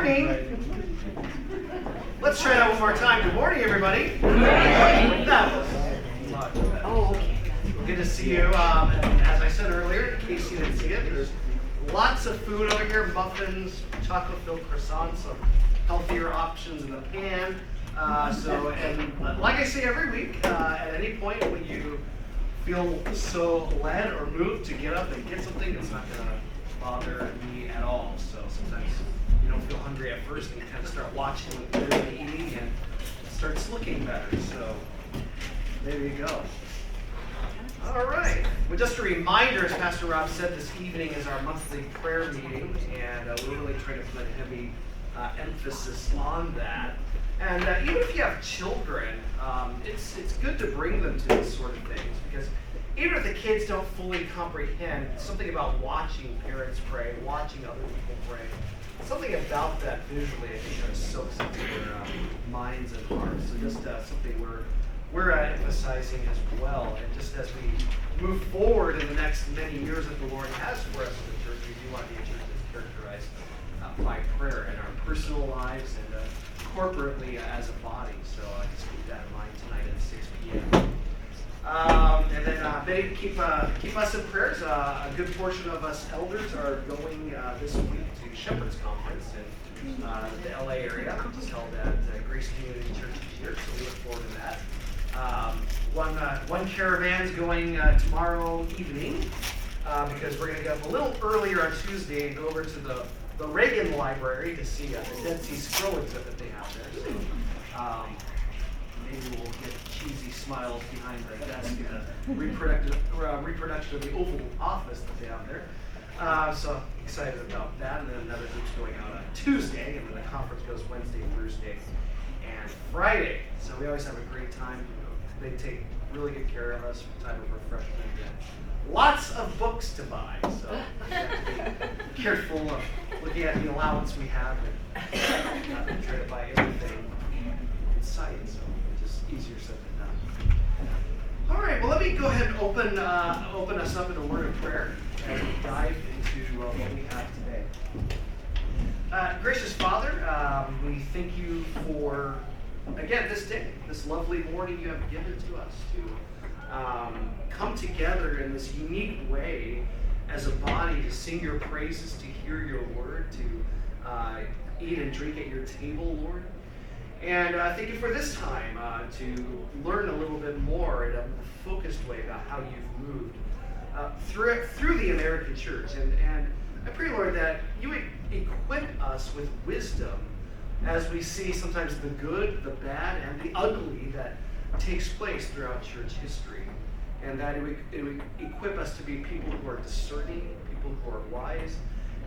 morning. Let's try that one more time. Good morning, everybody. Good morning. Good to see you. And as I said earlier, in case you didn't see it, there's lots of food over here: muffins, chocolate-filled croissants, some healthier options in the pan. And like I say every week, at any point when you feel so led or moved to get up and get something, it's not going to bother me at all. So sometimes you don't feel hungry at first, and you kind of start watching what they're eating, and it starts looking better. So there you go. All right. Well, just a reminder, as Pastor Rob said, this evening is our monthly prayer meeting, and we're really trying to put a heavy emphasis on that. And even if you have children, it's good to bring them to these sort of things, because even if the kids don't fully comprehend, something about watching parents pray, watching other people pray, something about that visually, I think, kind of soaks into their minds and hearts. So just something we're emphasizing as well. And just as we move forward in the next many years that the Lord has for us in the church, we do want to be a church that's characterized by prayer in our personal lives and corporately as a body. So just keep that in mind tonight at 6 p.m. And then maybe keep us in prayers. A good portion of us elders are going this week to Shepherd's Conference in the LA area, which is held at Grace Community Church each year, so we look forward to that. One caravan's going tomorrow evening because we're going to get up a little earlier on Tuesday and go over to the Reagan Library to see the Dead Sea Scroll exhibit they have there. So maybe we'll get cheesy smiles behind the desk in a reproduction of the Oval Office that they have there. So excited about that. And then another group's going out on Tuesday, and then the conference goes Wednesday, Thursday, and Friday. So we always have a great time. They take really good care of us, time of refreshment. Lots of books to buy, so we have to be careful of looking at the allowance we have and not try to buy everything in sight. So it's just easier said than done. All right, well, let me go ahead and open us up in a word of prayer as we dive into what we have today. Gracious Father, we thank you for, again, this day, this lovely morning you have given to us to come together in this unique way as a body to sing your praises, to hear your word, to eat and drink at your table, Lord. And thank you for this time to learn a little bit more in a focused way about how you've moved through the American church. And I pray, Lord, that you would equip us with wisdom as we see sometimes the good, the bad, and the ugly that takes place throughout church history. And that it would equip us to be people who are discerning, people who are wise,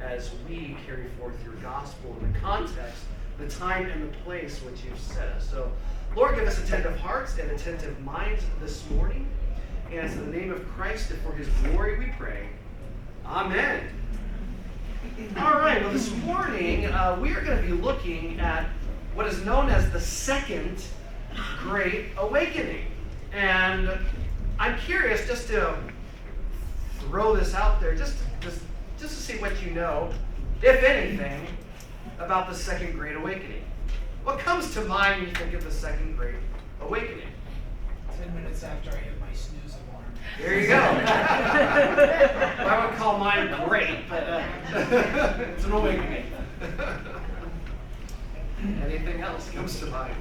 as we carry forth your gospel in the context, the time and the place which you've set us. So, Lord, give us attentive hearts and attentive minds this morning. And it's in the name of Christ and for his glory we pray. Amen. All right, well, this morning we are going to be looking at what is known as the Second Great Awakening. And I'm curious just to throw this out there, just to see what you know, if anything, about the Second Great Awakening. What comes to mind when you think of the Second Great Awakening? 10 minutes after I hit my snooze alarm. There you go. I would call mine great, but it's an awakening. Anything else comes to mind?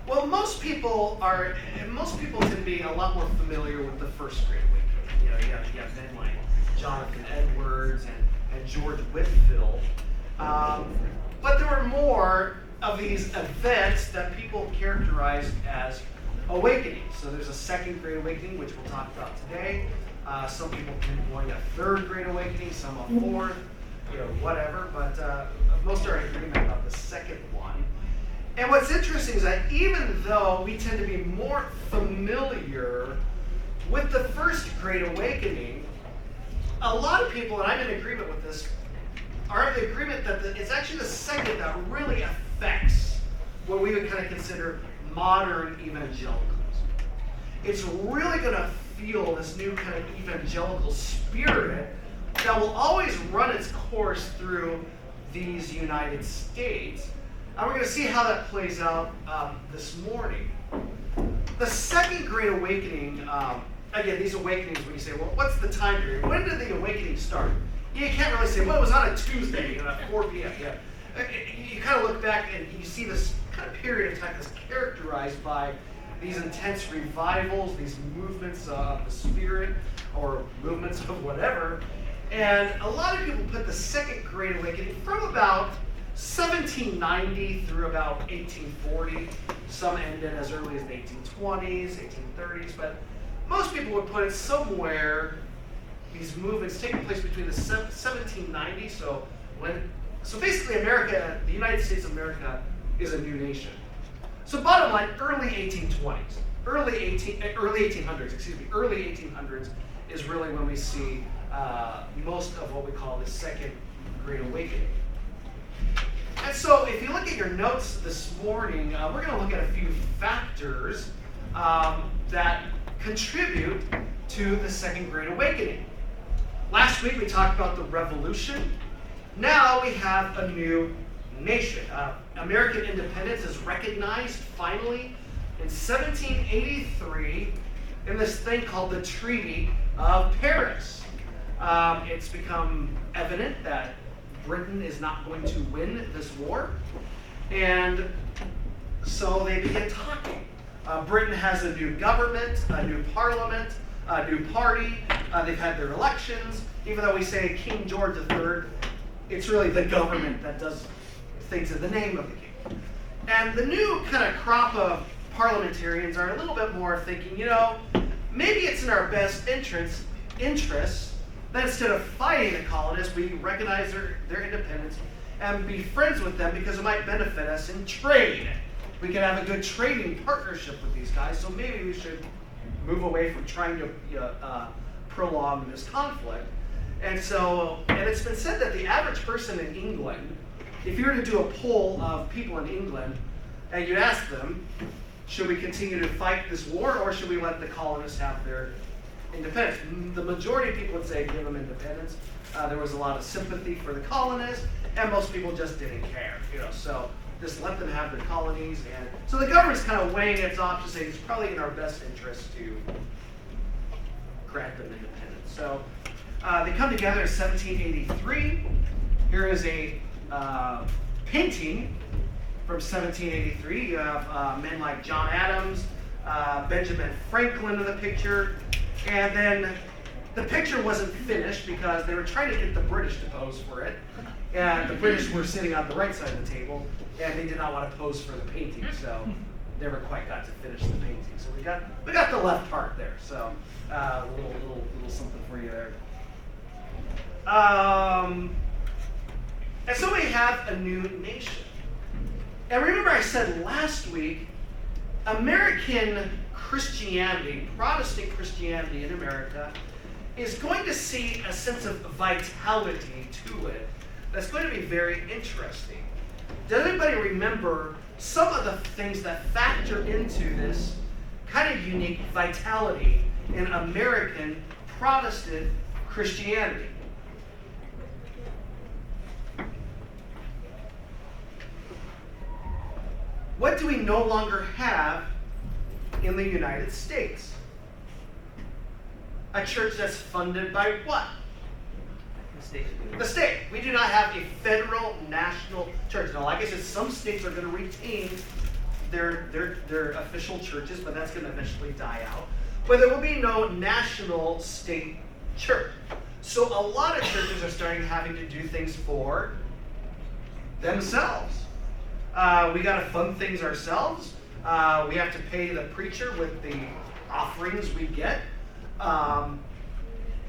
Well, most people tend to be a lot more familiar with the First Great Awakening. You know, you have men like Jonathan Edwards and George Whitefield. But there were more of these events that people characterized as awakenings. So there's a Second Great Awakening, which we'll talk about today. Some people pinpoint a Third Great Awakening, some a Fourth, whatever. But most are in agreement about the second one. And what's interesting is that even though we tend to be more familiar with the First Great Awakening, a lot of people, and I'm in agreement with this, are in the agreement that it's actually the second that really affects what we would kind of consider modern evangelicalism. It's really going to feel this new kind of evangelical spirit that will always run its course through these United States. And we're going to see how that plays out this morning. The Second Great Awakening, again, these awakenings, when you say, well, what's the time period? When did the awakening start? You can't really say, well, it was on a Tuesday at 4 p.m. Yeah. You kind of look back and you see this kind of period of time that's characterized by these intense revivals, these movements of the Spirit, or movements of whatever. And a lot of people put the Second Great Awakening from about 1790 through about 1840. Some ended as early as the 1820s, 1830s, but most people would put it somewhere, these movements taking place between the 1790s, so basically America, the United States of America, is a new nation. So bottom line, early 1800s is really when we see most of what we call the Second Great Awakening. And so if you look at your notes this morning, we're going to look at a few factors that contribute to the Second Great Awakening. Last week we talked about the revolution. Now we have a new nation. American independence is recognized finally in 1783 in this thing called the Treaty of Paris. It's become evident that Britain is not going to win this war, and so they begin talking. Britain has a new government, a new parliament, a new party. They've had their elections. Even though we say King George III, it's really the government that does things in the name of the king. And the new kind of crop of parliamentarians are a little bit more thinking, maybe it's in our best interests that instead of fighting the colonists, we recognize their independence and be friends with them because it might benefit us in trade. We can have a good trading partnership with these guys, so maybe we should move away from trying to prolong this conflict. And it's been said that the average person in England, if you were to do a poll of people in England and you ask them, should we continue to fight this war or should we let the colonists have their independence? The majority of people would say give them independence. There was a lot of sympathy for the colonists, and most people just didn't care. So just let them have their colonies. And so the government's kind of weighing its options, saying it's probably in our best interest to grant them independence. So they come together in 1783. Here is a painting from 1783. You have men like John Adams, Benjamin Franklin in the picture. And then the picture wasn't finished because they were trying to get the British to pose for it. And the British were sitting on the right side of the table, and they did not want to pose for the painting, so never quite got to finish the painting. So we got the left part there. So a little something for you there. And so we have a new nation. And remember I said last week, American Christianity, Protestant Christianity in America, is going to see a sense of vitality to it that's going to be very interesting. Does anybody remember some of the things that factor into this kind of unique vitality in American Protestant Christianity? What do we no longer have in the United States? A church that's funded by what? The state. We do not have a federal national church. Now, like I said, some states are going to retain their official churches, but that's going to eventually die out. But there will be no national state church. So a lot of churches are starting having to do things for themselves. We got to fund things ourselves. We have to pay the preacher with the offerings we get.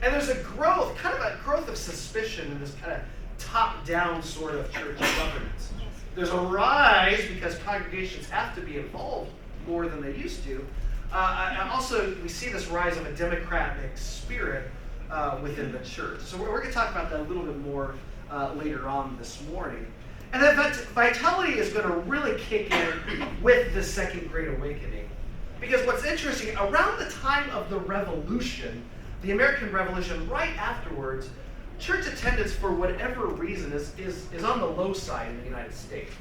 And there's a growth, kind of a growth of suspicion in this kind of top-down sort of church governance. There's a rise because congregations have to be involved more than they used to. And also, we see this rise of a democratic spirit within the church. So we're going to talk about that a little bit more later on this morning. And that vitality is going to really kick in with the Second Great Awakening. Because what's interesting, around the time of the Revolution, the American Revolution, right afterwards, church attendance, for whatever reason, is on the low side in the United States.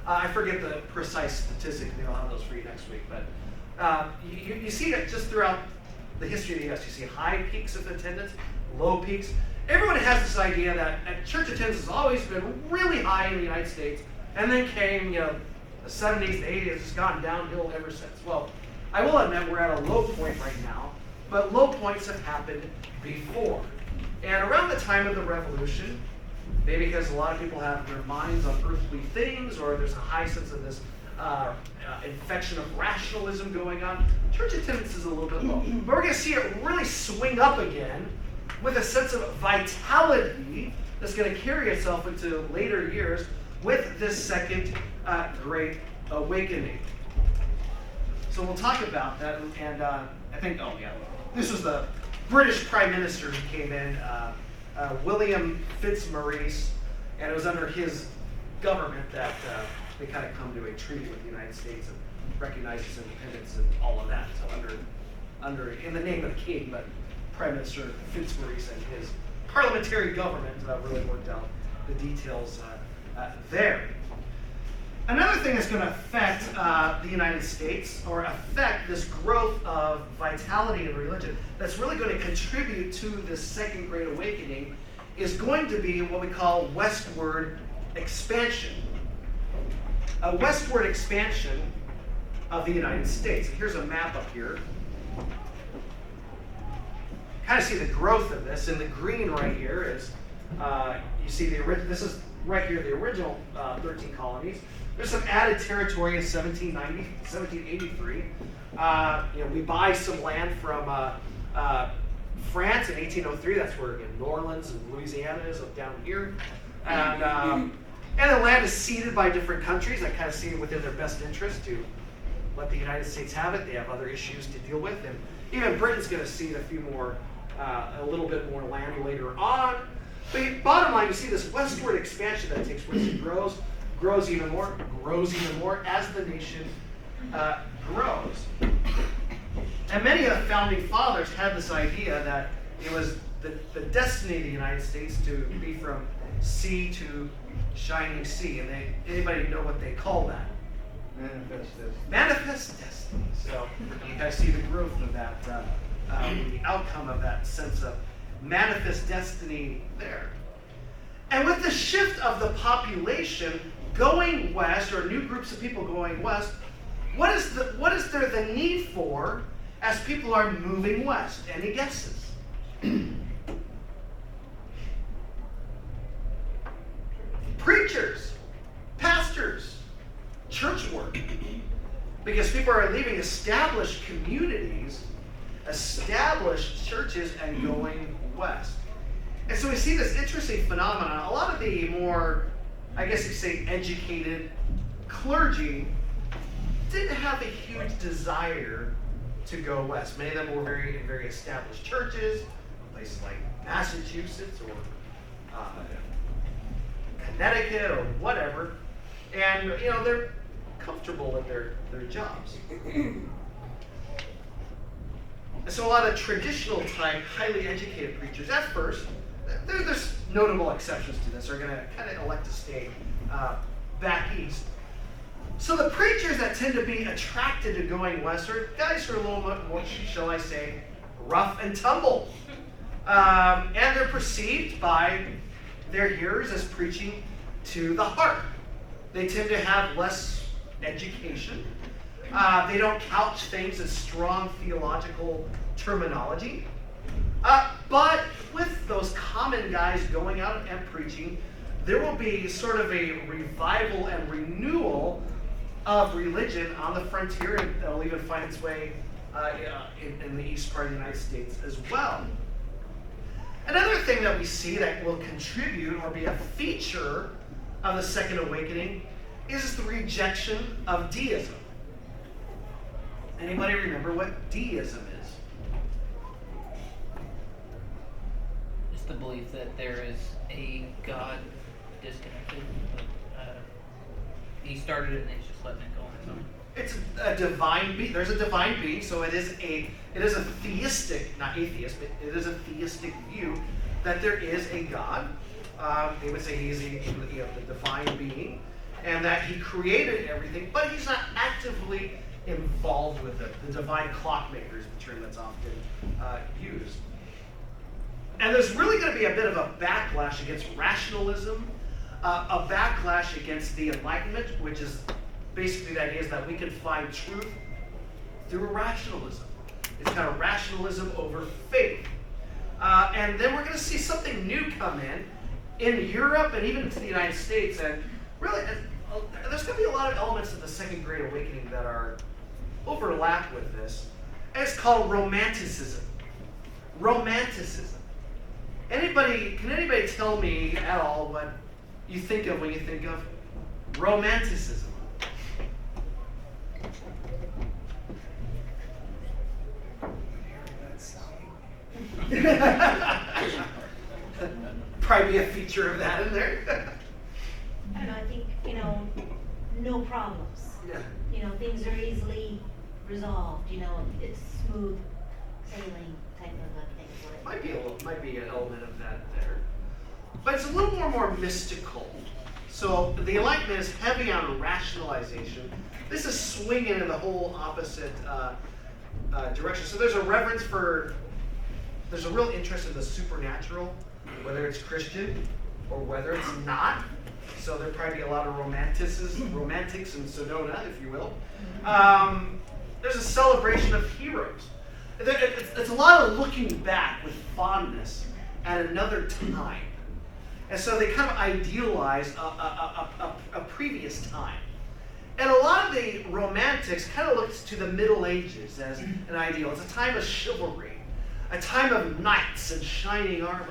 I forget the precise statistic. I'll have those for you next week. But you see it just throughout the history of the U.S. You see high peaks of attendance, low peaks. Everyone has this idea that church attendance has always been really high in the United States, and then came, the 70s, the 80s, it's gone downhill ever since. Well, I will admit we're at a low point right now, but low points have happened before. And around the time of the Revolution, maybe because a lot of people have their minds on earthly things, or there's a high sense of this infection of rationalism going on, church attendance is a little bit low. But we're going to see it really swing up again with a sense of vitality that's going to carry itself into later years with this second Great Awakening. So we'll talk about that, and I think, this was the British Prime Minister who came in, William Fitzmaurice, and it was under his government that they kind of come to a treaty with the United States and recognize its independence and all of that. So under in the name of the king, but Prime Minister Fitzmaurice and his parliamentary government really worked out the details there. Another thing that's going to affect the United States, or affect this growth of vitality in religion, that's really going to contribute to this second Great Awakening, is going to be what we call westward expansion. A westward expansion of the United States. And here's a map up here. Kind of see the growth of this. In the green right here is, you see this is right here, the original 13 colonies. There's some added territory in 1783. We buy some land from France in 1803. That's where New Orleans and Louisiana is, up down here. And the land is ceded by different countries that kind of see it within their best interest to let the United States have it. They have other issues to deal with. And even Britain's going to cede a little bit more land later on. But bottom line, you see this westward expansion that takes place. It grows even more as the nation grows. And many of the founding fathers had this idea that it was the destiny of the United States to be from sea to shining sea. And anybody know what they call that? Manifest destiny. So you guys see the growth of that, the outcome of that sense of manifest destiny there. And with the shift of the population going west, or new groups of people going west, what is there the need for as people are moving west? Any guesses? Preachers, pastors, church work. Because people are leaving established communities, established churches, and going west. And so we see this interesting phenomenon. A lot of the more, I guess you say, educated clergy didn't have a huge desire to go west. Many of them were very established churches, places like Massachusetts or Connecticut or whatever, and they're comfortable in their jobs. And so a lot of traditional type, highly educated preachers at first, there's notable exceptions to this, are going to kind of elect to stay back east. So the preachers that tend to be attracted to going west are guys who are a little bit more, shall I say, rough and tumble. And they're perceived by their hearers as preaching to the heart. They tend to have less education. They don't couch things as strong theological terminology. But with those common guys going out and preaching, there will be sort of a revival and renewal of religion on the frontier, and that'll even find its way in the east part of the United States as well. Another thing that we see that will contribute or be a feature of the Second Awakening is the rejection of deism. Anybody remember what deism is? It's the belief that there is a God disconnected. He started it and he's just letting it go on its own. It's a divine being. There's a divine being, so it is a theistic, not atheist, but it is a theistic view that there is a God. They would say he's the divine being, and that he created everything, but he's not actively involved with it. The divine clockmaker is the term that's often used. And there's really going to be a bit of a backlash against rationalism, a backlash against the Enlightenment, which is basically the idea is that we can find truth through rationalism. It's kind of rationalism over faith. And then we're going to see something new come in Europe and even into the United States. And really, there's going to be a lot of elements of the Second Great Awakening that are overlap with this. And it's called Romanticism. Romanticism. Can anybody tell me at all what you think of when you think of Romanticism? Probably be a feature of that in there. I don't know, I think, no problems. Yeah. Things are easily resolved, it's smooth sailing type of a thing. Might be an element of that there. But it's a little more mystical. So the Enlightenment is heavy on rationalization. This is swinging in the whole opposite direction. So there's a real interest in the supernatural, whether it's Christian or whether it's not. So there'd probably be a lot of romantics in Sedona, if you will. There's a celebration of heroes. It's a lot of looking back with fondness at another time. And so they kind of idealize a previous time. And a lot of the romantics kind of looks to the Middle Ages as an ideal. It's a time of chivalry, a time of knights in shining armor.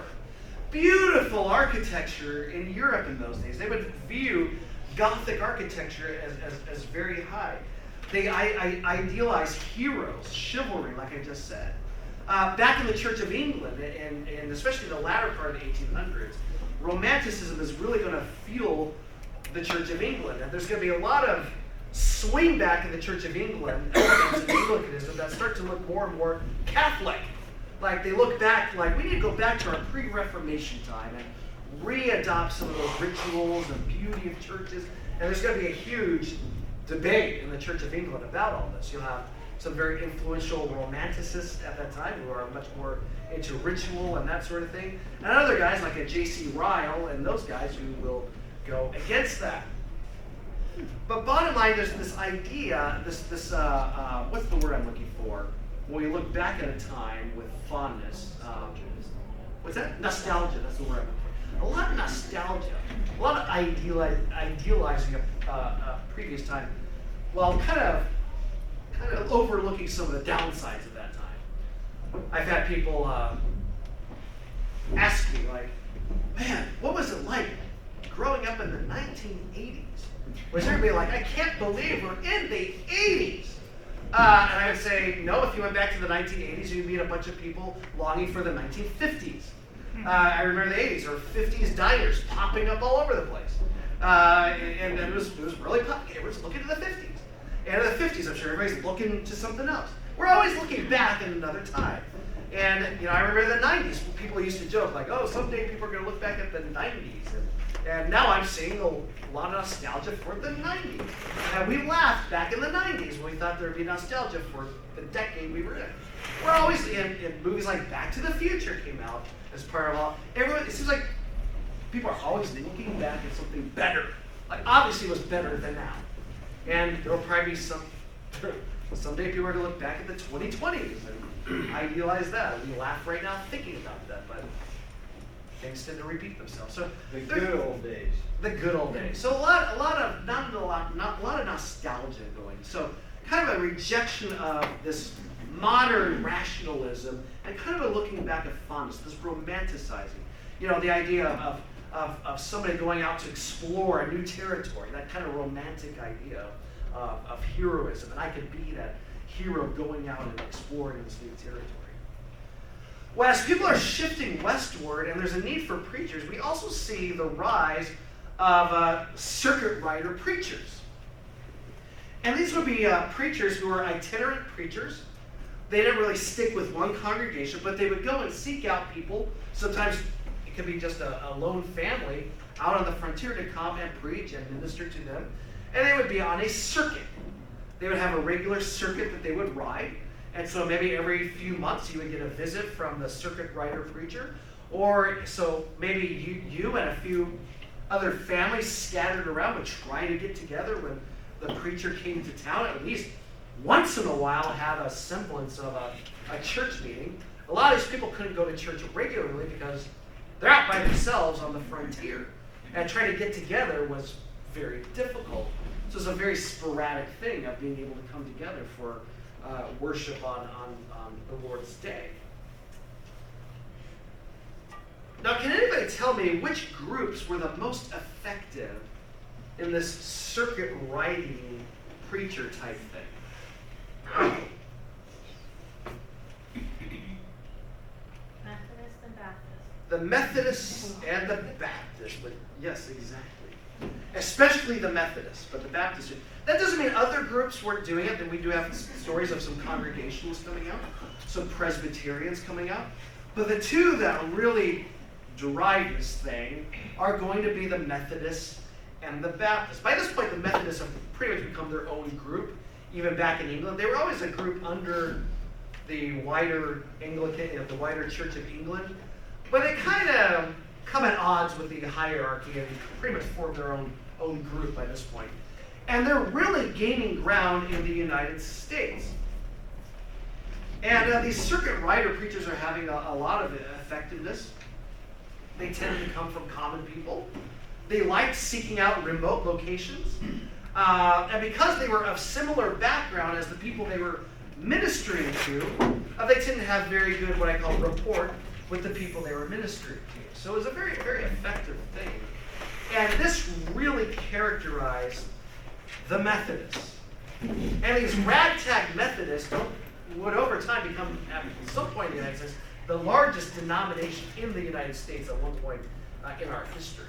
Beautiful architecture in Europe in those days. They would view Gothic architecture as very high. They idealize heroes, chivalry, like I just said. Back in the Church of England, and especially the latter part of the 1800s, Romanticism is really going to fuel the Church of England. And there's going to be a lot of swing back in the Church of England against Anglicanism that start to look more and more Catholic. Like they look back, like we need to go back to our pre-Reformation time and re-adopt some of those rituals and beauty of churches. And there's going to be a huge debate in the Church of England about all this. You'll have some very influential romanticists at that time who are much more into ritual and that sort of thing. And other guys like a J.C. Ryle and those guys who will go against that. But bottom line, there's this idea, what's the word I'm looking for? When we look back at a time with fondness. What's that? Nostalgia, that's the word I'm looking for. A lot of nostalgia, a lot of idealizing a previous time, while kind of overlooking some of the downsides of that time. I've had people ask me, like, man, what was it like growing up in the 1980s? Which everybody like, I can't believe we're in the 80s. And I would say, no, if you went back to the 1980s, you'd meet a bunch of people longing for the 1950s. I remember the 80s, there were 50s diners popping up all over the place. And it was really popular. Everyone's looking to the 50s. And in the 50s, I'm sure everybody's looking to something else. We're always looking back at another time. And, I remember the 90s, people used to joke, like, oh, someday people are going to look back at the 90s. And now I'm seeing a lot of nostalgia for the 90s. And we laughed back in the 90s when we thought there would be nostalgia for the decade we were in. We're always in movies like Back to the Future came out as part of everyone. It seems like people are always looking back at something better. Like, obviously it was better than now. And there will probably be someday people are going to look back at the 2020s and idealize that. We laugh right now thinking about that, but things tend to repeat themselves. So the good old days. The good old days. So a lot of nostalgia going. So kind of a rejection of this modern rationalism and kind of a looking back at fondness, this romanticizing. The idea of somebody going out to explore a new territory, that kind of romantic idea of heroism, and I could be that hero going out and exploring this new territory. Well, as people are shifting westward and there's a need for preachers, we also see the rise of circuit rider preachers. And these would be preachers who are itinerant preachers. They didn't really stick with one congregation, but they would go and seek out people, sometimes could be just a lone family out on the frontier to come and preach and minister to them. And they would be on a circuit. They would have a regular circuit that they would ride. And so maybe every few months you would get a visit from the circuit rider preacher. Or so maybe you and a few other families scattered around would try to get together when the preacher came to town. At least once in a while have a semblance of a church meeting. A lot of these people couldn't go to church regularly because they're out by themselves on the frontier. And trying to get together was very difficult. So it's a very sporadic thing of being able to come together for worship on the Lord's Day. Now, can anybody tell me which groups were the most effective in this circuit riding preacher type thing? Methodist and Baptist. The Methodists and the Baptists, but yes, exactly. Especially the Methodists, but the Baptists. That doesn't mean other groups weren't doing it. Then we do have stories of some Congregationalists coming out, some Presbyterians coming out. But the two that really drive this thing are going to be the Methodists and the Baptists. By this point, the Methodists have pretty much become their own group, even back in England. They were always a group under the wider Anglican, the wider Church of England, but they kind of come at odds with the hierarchy and pretty much form their own group by this point. And they're really gaining ground in the United States. And these circuit rider preachers are having a lot of effectiveness. They tend to come from common people. They liked seeking out remote locations. And because they were of similar background as the people they were ministering to, they didn't have very good, what I call, rapport with the people they were ministering to. So it was a very, very effective thing. And this really characterized the Methodists. And these ragtag Methodists would over time become, at some point in the United States, the largest denomination in the United States at one point in our history.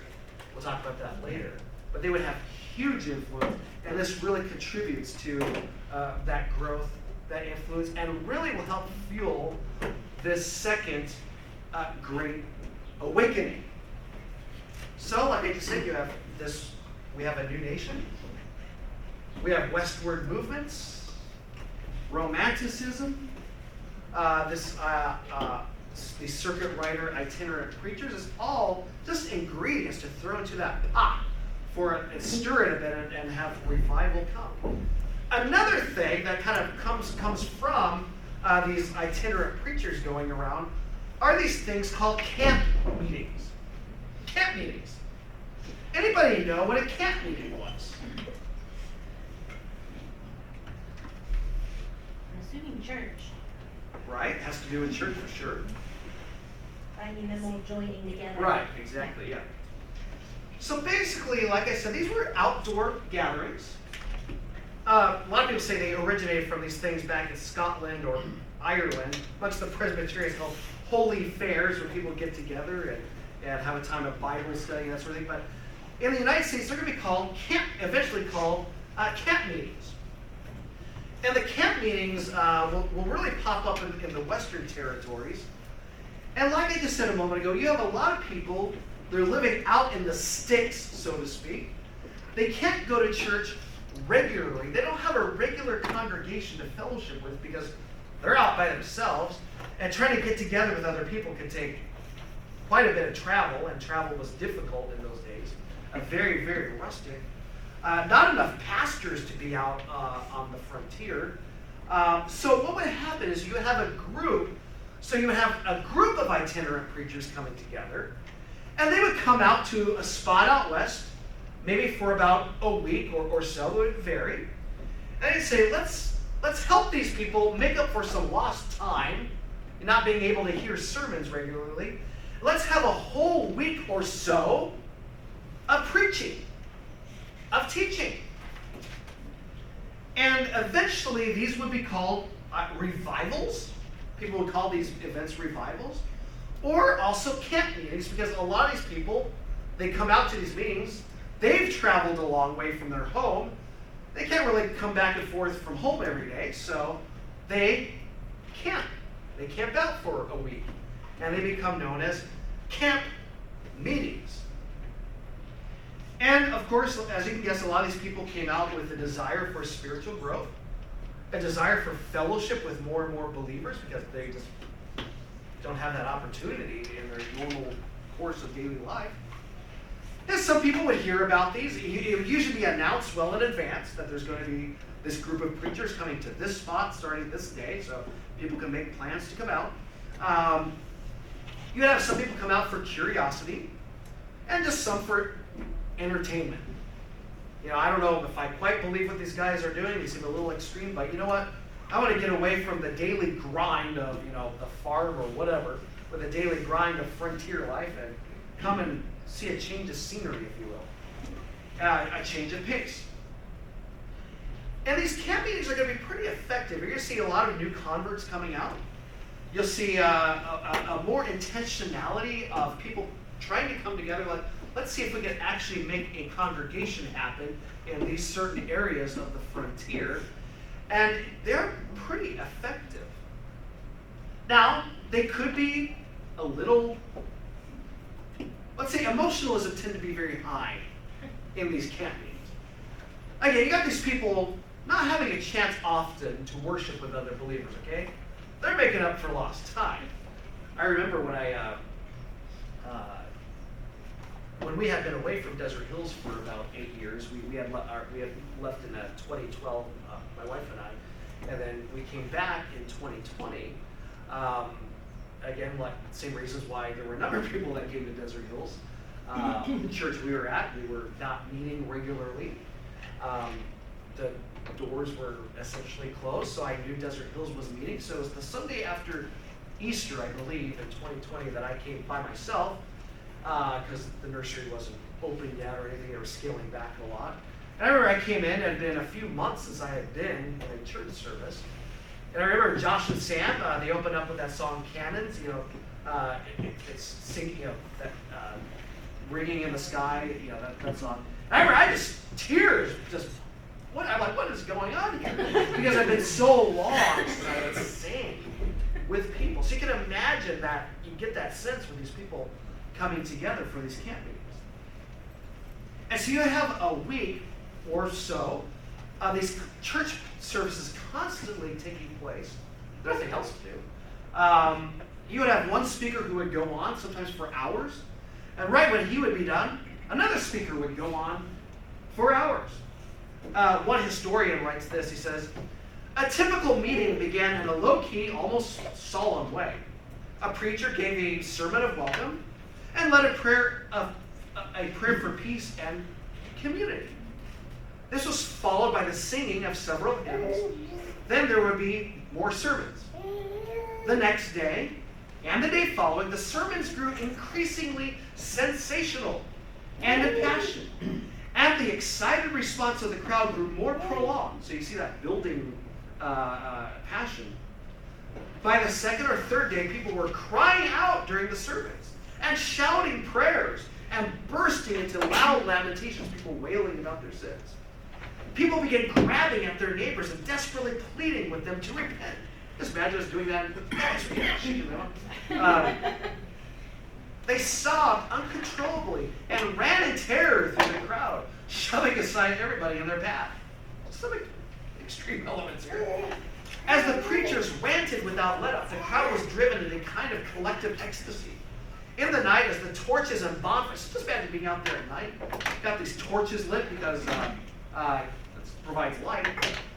We'll talk about that later. But they would have huge influence, and this really contributes to that growth, that influence, and really will help fuel this second great awakening. So, like I just said, we have a new nation. We have westward movements, Romanticism, these circuit rider itinerant preachers. Is all just ingredients to throw into that pot and stir it a bit and have revival come. Another thing that kind of comes from these itinerant preachers going around are these things called camp meetings. Camp meetings. Anybody know what a camp meeting was? I'm assuming church. Right, it has to do with church for sure. Finding them all joining together. Right, exactly, yeah. So basically, like I said, these were outdoor gatherings. A lot of people say they originated from these things back in Scotland or Ireland, much of the Presbyterians called holy fairs, where people get together and have a time of Bible study and that sort of thing. But in the United States, they're going to be called eventually called camp meetings. And the camp meetings will really pop up in the Western territories. And like I just said a moment ago, you have a lot of people, they're living out in the sticks, so to speak. They can't go to church regularly. They don't have a regular congregation to fellowship with because they're out by themselves. And trying to get together with other people can take quite a bit of travel, and travel was difficult in those days. Very, very rustic. Not enough pastors to be out on the frontier. So what would happen is you would have a group. So you would have a group of itinerant preachers coming together, and they would come out to a spot out west, maybe for about a week or so. It would vary. And they'd say, let's help these people make up for some lost time, not being able to hear sermons regularly. Let's have a whole week or so of preaching, of teaching. And eventually these would be called revivals. People would call these events revivals. Or also camp meetings, because a lot of these people, they come out to these meetings, they've traveled a long way from their home. They can't really come back and forth from home every day, so they camp. They camp out for a week. And they become known as camp meetings. And of course, as you can guess, a lot of these people came out with a desire for spiritual growth, a desire for fellowship with more and more believers because they just don't have that opportunity in their normal course of daily life. And some people would hear about these. It would usually be announced well in advance that there's going to be this group of preachers coming to this spot starting this day, so people can make plans to come out. You would have some people come out for curiosity, and just some for entertainment. You know, I don't know if I quite believe what these guys are doing. They seem a little extreme, but you know what? I want to get away from the daily grind of, you know, the farm or whatever, or the daily grind of frontier life, and come and see a change of scenery, if you will. A change of pace. And these camp meetings are going to be pretty effective. You're going to see a lot of new converts coming out. You'll see a more intentionality of people trying to come together. Like, let's see if we can actually make a congregation happen in these certain areas of the frontier. And they're pretty effective. Now, they could be a little, let's say emotionalism tend to be very high in these camp meetings. Again, you got these people not having a chance often to worship with other believers, okay? They're making up for lost time. I remember when we had been away from Desert Hills for about 8 years, we had left in 2012, my wife and I, and then we came back in 2020. Again, like same reasons why there were a number of people that came to Desert Hills. The church we were at, we were not meeting regularly. The doors were essentially closed, so I knew Desert Hills was meeting. So it was the Sunday after Easter, I believe, in 2020 that I came by myself, because the nursery wasn't open yet or anything. They were scaling back a lot. And I remember I came in, and it had been a few months since I had been in a church service. And I remember Josh and Sam, they opened up with that song Cannons, you know, it's singing, you know, that ringing in the sky, you know, that song. And I remember tears I'm like, what is going on here? Because I've been so long since I would sing with people. So you can imagine that, you get that sense with these people coming together for these camp meetings. And so you have a week or so of these church services constantly taking place. Nothing else to do. You would have one speaker who would go on, sometimes for hours. And right when he would be done, another speaker would go on for hours. One historian writes this. He says, a typical meeting began in a low-key, almost solemn way. A preacher gave a sermon of welcome and led a prayer for peace and community. This was followed by the singing of several hymns. Then there would be more sermons. The next day and the day following, the sermons grew increasingly sensational and impassioned. And the excited response of the crowd grew more prolonged. So you see that building passion. By the second or third day, people were crying out during the sermons and shouting prayers and bursting into loud lamentations, people wailing about their sins. People began grabbing at their neighbors and desperately pleading with them to repent. Just imagine us doing that in the congregation, you know. They sobbed uncontrollably and ran in terror through the crowd, shoving aside everybody in their path. Some extreme elements here. As the preachers ranted without let-up, the crowd was driven into a kind of collective ecstasy. In the night, as the torches and bonfires, just imagine being out there at night, got these torches lit because it provides light.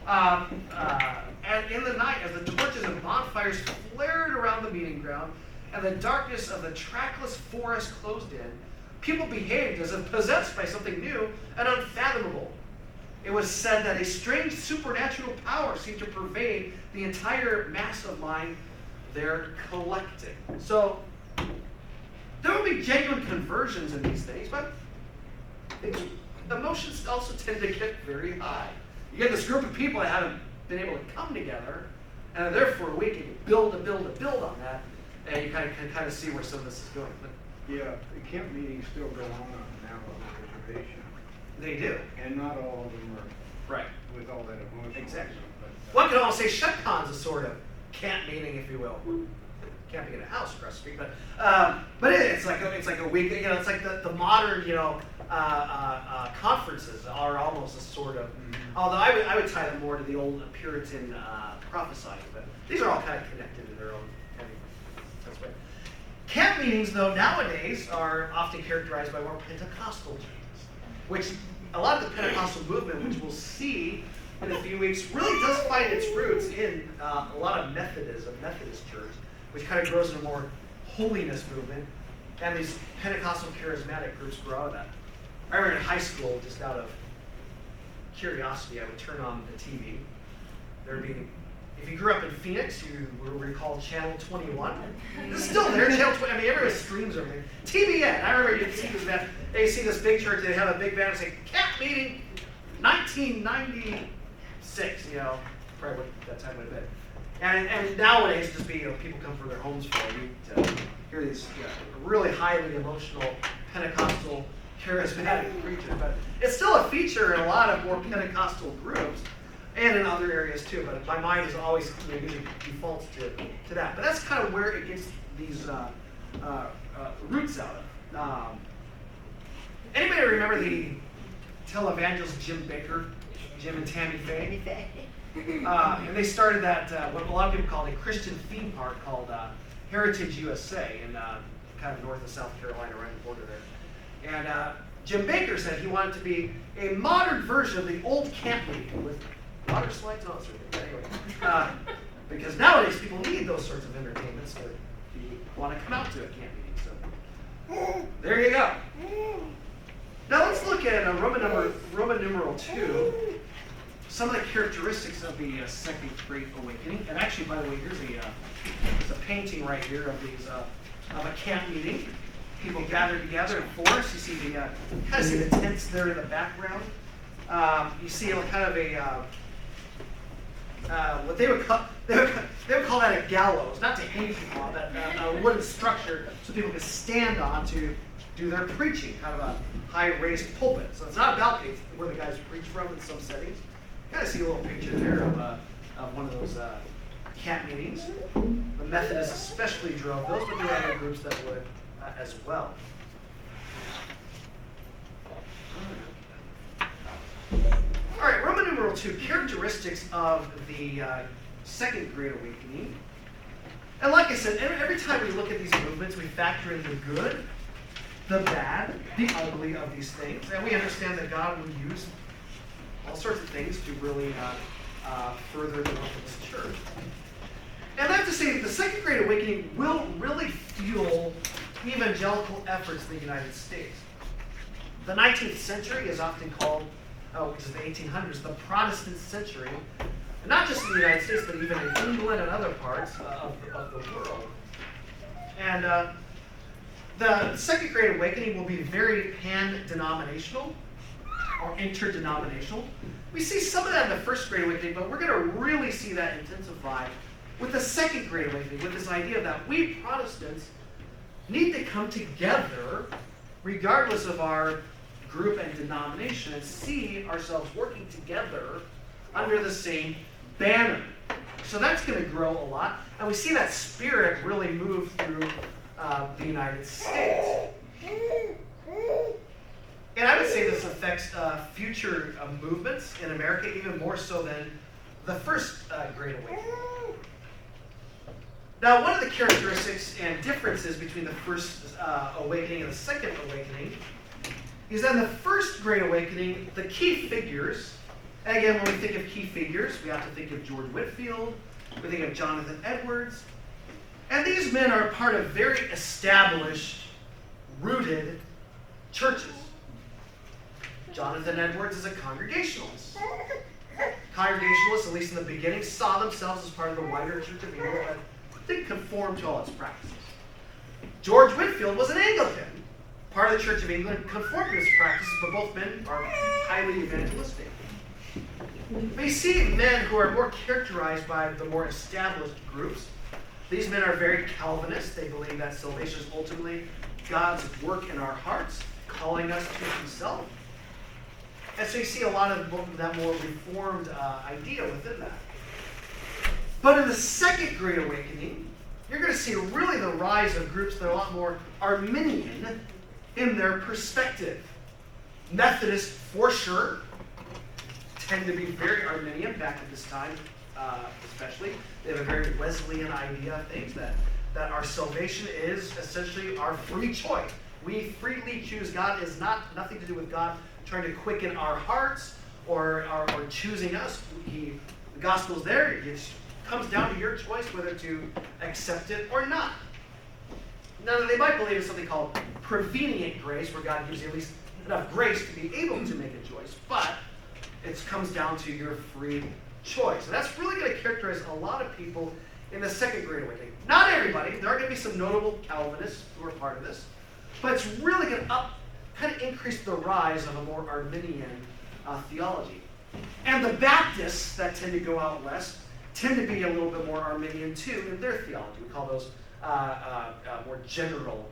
And in the night, as the torches and bonfires flared around the meeting ground, and the darkness of the trackless forest closed in, people behaved as if possessed by something new and unfathomable. It was said that a strange supernatural power seemed to pervade the entire mass of mind they're collecting. So, there will be genuine conversions in these things, but emotions also tend to get very high. You get this group of people that haven't been able to come together, and are there for a week, and you build on that, and you can kind of see where some of this is going. But yeah, the camp meetings still go on now on the reservation. They do. And not all of them are Right. with all that emotion. Exactly. But, One could almost say Shutcon's a sort of camp meeting, if you will. camping in a house across the street, but it's like a week. You know, it's like the modern conferences are almost a sort of. Although I would tie them more to the old Puritan prophesying, but these are all kind of connected in their own. That's right. Camp meetings, though, nowadays are often characterized by more Pentecostal changes, which a lot of the Pentecostal movement, which we'll see in a few weeks, really does find its roots in a lot of Methodism, Methodist church, which kind of grows in a more holiness movement, and these Pentecostal charismatic groups grow out of that. I remember in high school, just out of curiosity, I would turn on the TV. There'd be, if you grew up in Phoenix, you would recall Channel 21. It's still there, Channel 20. I mean, everybody streams everything. TBN. I remember you'd see this band. They see this big church. They have a big banner and say, "Camp meeting, 1996." You know, probably what that time would have been. And nowadays, just be people come from their homes for a week to hear these really highly emotional Pentecostal charismatic preachers. But it's still a feature in a lot of more Pentecostal groups. And in other areas too, but my mind is always usually defaults to that. But that's kind of where it gets these roots out of. Anybody remember the televangelist Jim Baker, Jim and Tammy Faye? And they started that what a lot of people call a Christian theme park called Heritage USA in kind of north of South Carolina, right on the border there. And Jim Baker said he wanted to be a modern version of the old camp meeting with water slides, all that sort of thing. Anyway, because nowadays people need those sorts of entertainments to want to come out to a camp meeting. So there you go. Now let's look at Roman numeral 2. Some of the characteristics of the Second Great Awakening. And actually, by the way, here's a painting right here of these of a camp meeting. People gathered together in force. You see the kind of see the tents there in the background. You see kind of a what they would call that a gallows, not to hang people on, but a wooden structure so people could stand on to do their preaching, kind of a high raised pulpit. So it's not a balcony, it's where the guys preach from in some settings. You kind of see a little picture there of one of those camp meetings. The Methodists especially drove those, but there were other groups that would as well. All right, Roman numeral 2, characteristics of the Second Great Awakening. And like I said, every time we look at these movements, we factor in the good, the bad, the ugly of these things. And we understand that God will use all sorts of things to really further the work of His church. And I have to say, the Second Great Awakening will really fuel evangelical efforts in the United States. The 19th century is often called, which is the 1800s, the Protestant century, and not just in the United States, but even in England and other parts of the world. And the Second Great Awakening will be very pan-denominational or interdenominational. We see some of that in the First Great Awakening, but we're going to really see that intensify with the Second Great Awakening, with this idea that we Protestants need to come together regardless of our group and denomination and see ourselves working together under the same banner. So that's going to grow a lot. And we see that spirit really move through the United States. And I would say this affects future movements in America even more so than the First Great Awakening. Now, one of the characteristics and differences between the First Awakening and the Second Awakening is that in the First Great Awakening, the key figures, and again, when we think of key figures, we have to think of George Whitefield, we think of Jonathan Edwards, and these men are part of very established, rooted churches. Jonathan Edwards is a Congregationalist. Congregationalists, at least in the beginning, saw themselves as part of the wider Church of England, but didn't conform to all its practices. George Whitefield was an Anglican. Part of the Church of England conformed to its practices, but both men are highly evangelistic. We see men who are more characterized by the more established groups. These men are very Calvinist. They believe that salvation is ultimately God's work in our hearts, calling us to Himself. And so you see a lot of that more reformed idea within that. But in the Second Great Awakening, you're going to see really the rise of groups that are a lot more Arminian in their perspective. Methodists, for sure, tend to be very Arminian back at this time, especially. They have a very Wesleyan idea of things, that our salvation is essentially our free choice. We freely choose. God is nothing to do with God trying to quicken our hearts or choosing us. The gospel's there. It comes down to your choice whether to accept it or not. Now, they might believe in something called prevenient grace, where God gives you at least enough grace to be able to make a choice, but it comes down to your free choice. And that's really going to characterize a lot of people in the Second Great Awakening. Not everybody. There are going to be some notable Calvinists who are part of this, but it's really going to kind of increase the rise of a more Arminian theology. And the Baptists that tend to go out west tend to be a little bit more Arminian too in their theology. We call those more general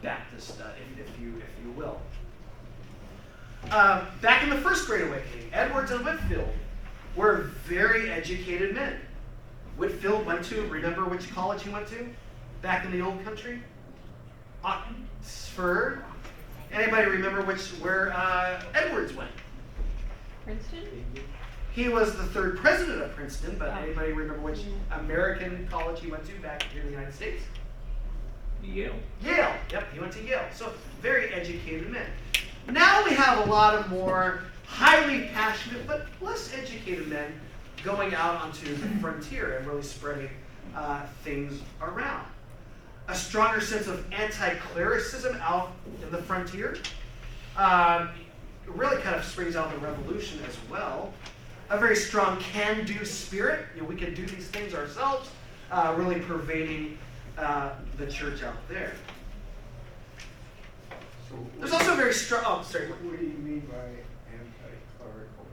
Baptist, if you will. Back in the First Great Awakening, Edwards and Whitefield were very educated men. Whitefield went to, remember which college he went to back in the old country? Oxford. Anybody remember where Edwards went? Princeton? He was the third president of Princeton, but anybody remember which American college he went to back here in the United States? Yale. Yale. Yep, he went to Yale. So very educated men. Now we have a lot of more highly passionate but less educated men going out onto the frontier and really spreading things around. A stronger sense of anti-clericism out in the frontier. Really kind of springs out of the Revolution as well. A very strong can-do spirit. We can do these things ourselves, really pervading the church out there. So There's also a very strong, what do you mean by anti-clerical?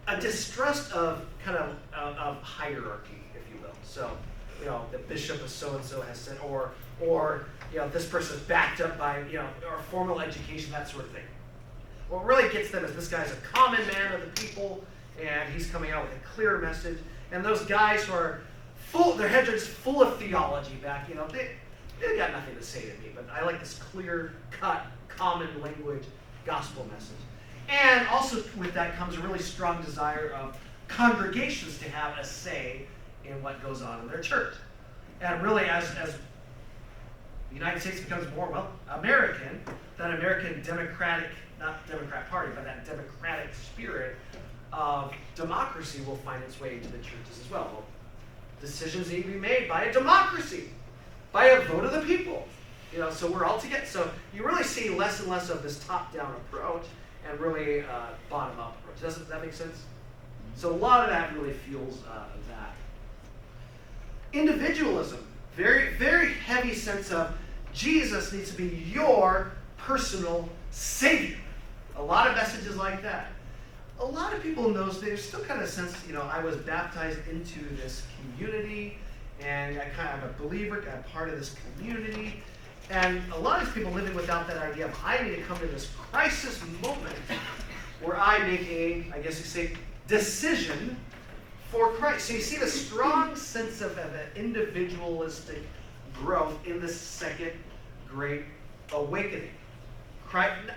A distrust of kind of hierarchy, if you will. So, the bishop of so-and-so has said, or this person is backed up by, or formal education, that sort of thing. What really gets them is this guy's a common man of the people, and he's coming out with a clear message. And those guys who are their heads are just full of theology back, they've got nothing to say to me, but I like this clear-cut, common language gospel message. And also with that comes a really strong desire of congregations to have a say in what goes on in their church. And really, as the United States becomes more, American, that American democratic, not Democrat Party, but that democratic spirit of democracy will find its way into the churches as well. Decisions need to be made by a democracy, by a vote of the people. So we're all together. So you really see less and less of this top-down approach and really bottom-up approach. Doesn't that make sense? So a lot of that really fuels that. Individualism, very, very heavy sense of Jesus needs to be your personal savior. A lot of messages like that. A lot of people in those days still kind of sense, I was baptized into this community, and I kind of am a believer, I'm part of this community. And a lot of people living without that idea of I need to come to this crisis moment where I make I guess you say, decision for Christ. So you see the strong sense of an individualistic growth in the Second Great Awakening.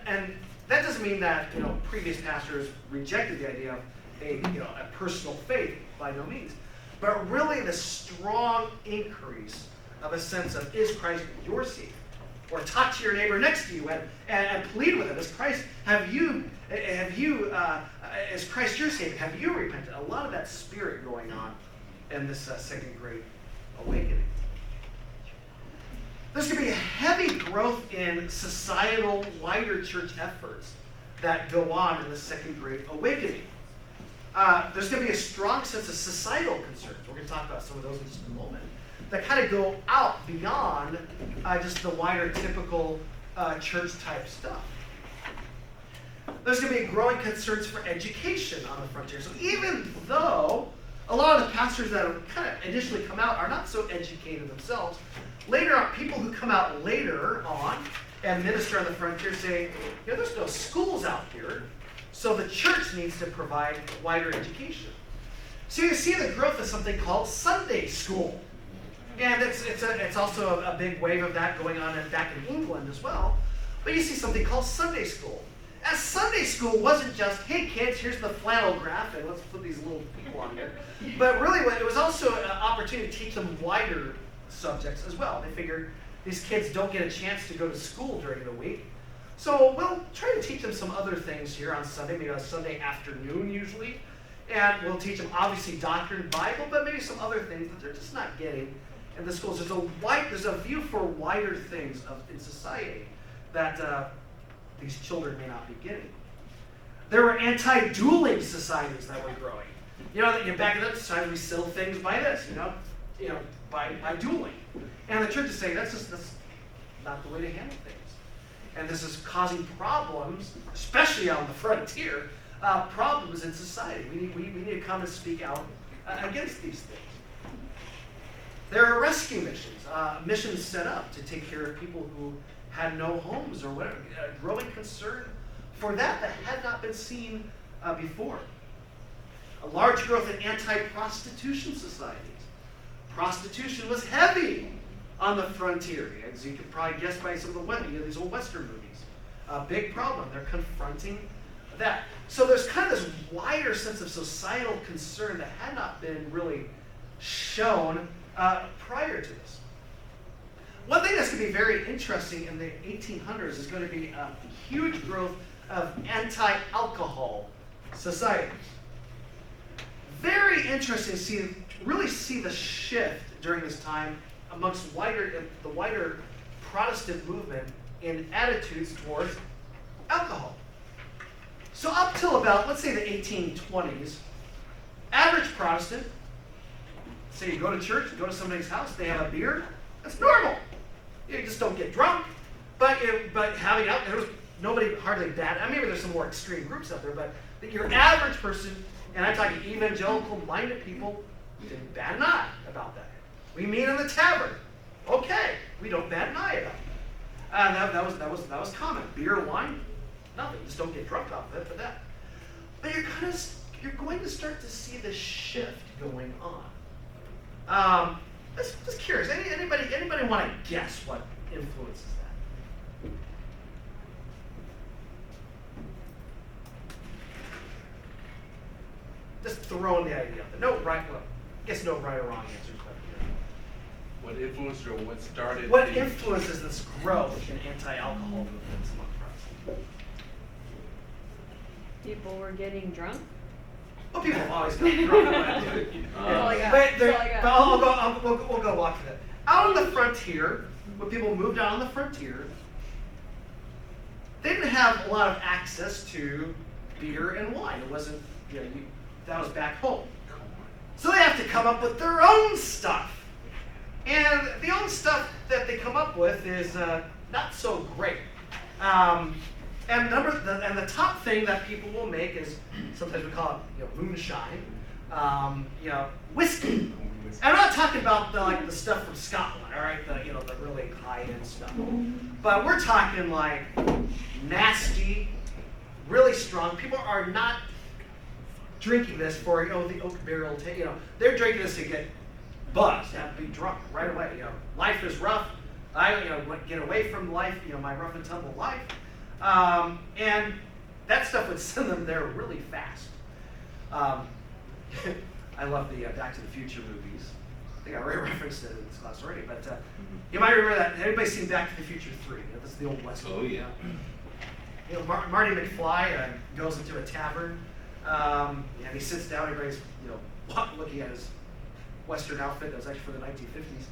And that doesn't mean that previous pastors rejected the idea of a personal faith, by no means. But really the strong increase of a sense of, is Christ your Savior? Or talk to your neighbor next to you and plead with him. Is Christ, is Christ your Savior? Have you repented? A lot of that spirit going on in this Second Great Awakening. There's going to be a heavy growth in societal, wider church efforts that go on in the Second Great Awakening. There's going to be a strong sense of societal concerns. We're going to talk about some of those in just a moment. That kind of go out beyond just the wider, typical church-type stuff. There's going to be growing concerns for education on the frontier. So even though a lot of the pastors that have kind of initially come out are not so educated themselves, later on, people who come out later on and minister on the frontier say, there's no schools out here, so the church needs to provide wider education. So you see the growth of something called Sunday school. And it's also a big wave of that going on back in England as well. But you see something called Sunday school. And Sunday school wasn't just, hey kids, here's the flannel graph and let's put these little people on here. But really it was also an opportunity to teach them wider subjects as well. They figured these kids don't get a chance to go to school during the week. So we'll try to teach them some other things here on Sunday, maybe on Sunday afternoon usually. And we'll teach them obviously doctrine, Bible, but maybe some other things that they're just not getting in the schools. There's a view for wider things in society that these children may not be getting. There were anti-dueling societies that were growing. Back in that society, we settle things by this, by dueling. And the church is saying that's not the way to handle things. And this is causing problems, especially on the frontier, problems in society. We need to come and speak out against these things. There are rescue missions, missions set up to take care of people who had no homes or whatever. A growing concern for that had not been seen before. A large growth in anti-prostitution societies. Prostitution was heavy on the frontier, as you can probably guess by some of these old Western movies. A big problem. They're confronting that. So there's kind of this wider sense of societal concern that had not been really shown prior to this. One thing that's going to be very interesting in the 1800s is going to be a huge growth of anti-alcohol societies. Very interesting to really see the shift during this time amongst the wider Protestant movement in attitudes towards alcohol. So up till about, let's say the 1820s, average Protestant, say you go to church, you go to somebody's house, they have a beer, that's normal. You just don't get drunk. But having out, there was nobody hardly bad. Maybe there's some more extreme groups out there, but your average person, and I'm talking evangelical-minded people, didn't bat an eye about that. We meet in the tavern. Okay, we don't bat an eye about it. That was common. Beer, wine, nothing. Just don't get drunk off of it for that. But you're going to start to see this shift going on. Just curious. Anybody want to guess what influences that? Just throwing the idea out there. No right or wrong answers. What influenced or what started? What influences this growth in anti-alcohol movements among Protestants? People were getting drunk. Well, people have always gotten drunk. That's all I got. We'll go walk through that. Out on the frontier, when people moved out on the frontier, they didn't have a lot of access to beer and wine. It wasn't, that was back home. So they have to come up with their own stuff. And the own stuff that they come up with is not so great. And the top thing that people will make is, sometimes we call it moonshine, whiskey. And I'm not talking about the stuff from Scotland, all right, the really high-end stuff. But we're talking like nasty, really strong. People are not drinking this for the oak barrel. They're drinking this to get buzzed, have to be drunk right away. Life is rough. I get away from life. My rough and tumble life. And that stuff would send them there really fast. I love the Back to the Future movies. I think I already referenced it in this class already, but you might remember that. Everybody's seen Back to the Future 3. That's the old West. Oh yeah. Marty McFly goes into a tavern, and he sits down. Everybody's looking at his Western outfit that was actually for the 1950s.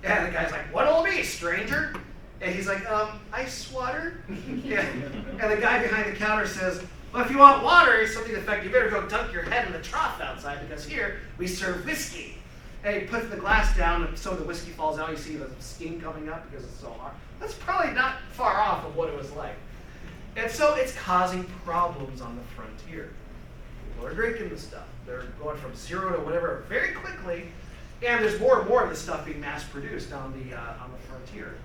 And the guy's like, "What'll it be, stranger?" And he's like, "Ice water?" Yeah. And the guy behind the counter says, "Well, if you want water, something to the effect, you better go dunk your head in the trough outside because here we serve whiskey." And he puts the glass down, and so the whiskey falls out. You see the steam coming up because it's so hard. That's probably not far off of what it was like. And so it's causing problems on the frontier. People are drinking the stuff. They're going from zero to whatever very quickly, and there's more and more of this stuff being mass-produced on the frontier.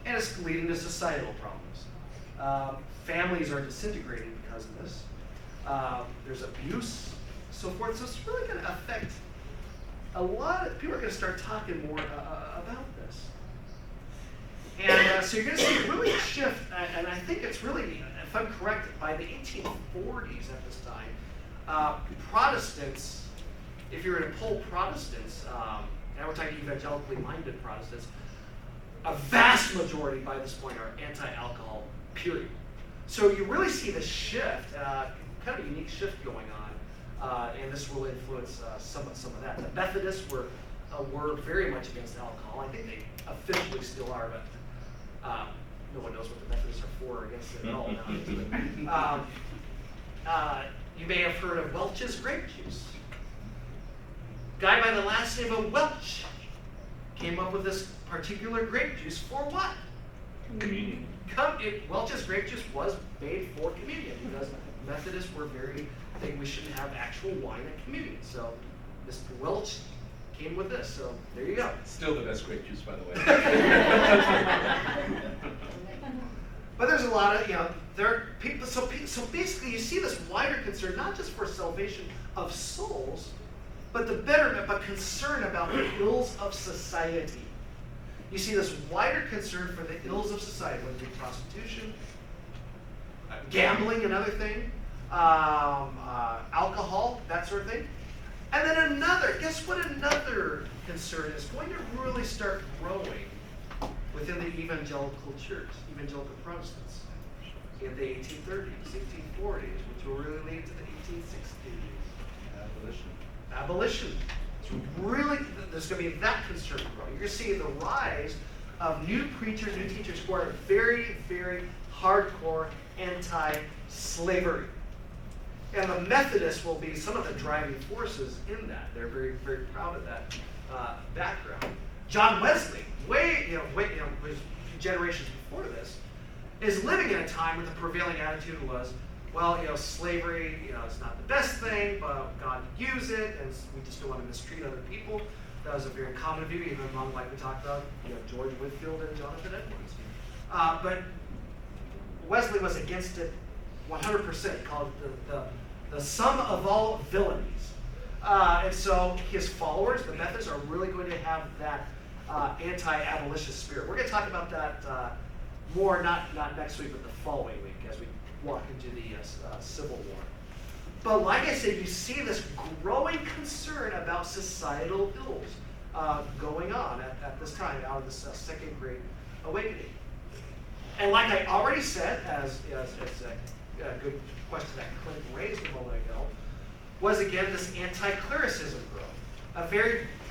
And it's leading to societal problems. Families are disintegrating because of this. There's abuse, so forth. So it's really going to affect a lot of people are going to start talking more about this. And so you're going to see a really shift, and I think it's really, if I'm correct, by the 1840s at this time, Protestants, if you were to poll Protestants, and we're talking evangelically minded Protestants, a vast majority by this point are anti-alcohol, period. So you really see this shift, kind of a unique shift going on, and this will influence some of that. The Methodists were very much against alcohol. I think they officially still are, but no one knows what the Methodists are for or against it at all now. You may have heard of Welch's grape juice. Guy by the last name of Welch came up with this particular grape juice for what? Communion. Welch's grape juice was made for communion because Methodists were think we shouldn't have actual wine at communion. So Mr. Welch came with this. So there you go. Still the best grape juice, by the way. But there's a lot of, there are people, so basically you see this wider concern, not just for salvation of souls, but the betterment, but concern about the ills of society. You see this wider concern for the ills of society, whether it be prostitution, gambling, another thing, alcohol, that sort of thing. And then guess what another concern is going to really start growing within the evangelical church, evangelical Protestants, in the 1830s, 1840s, which will really lead to the 1860s. Abolition. It's really, there's going to be that concern growing. You're going to see the rise of new preachers, new teachers who are very, very hardcore anti-slavery. And the Methodists will be some of the driving forces in that. They're very, very proud of that background. John Wesley, generations before this, is living in a time where the prevailing attitude was, well, slavery, it's not the best thing, but God used it, and we just don't want to mistreat other people. That was a very common view, even among, like we talked about, George Whitefield and Jonathan Edwards. But Wesley was against it 100%. He called it the sum of all villainies. And so his followers, the Methodists, are really going to have that anti-abolitionist spirit. We're going to talk about that more, not next week, but the following week as we walk into the Civil War. But like I said, you see this growing concern about societal ills going on at this time, out of this Second Great Awakening. And like I already said, as a good question that Clint raised a moment ago, was again this anti-clericism growth.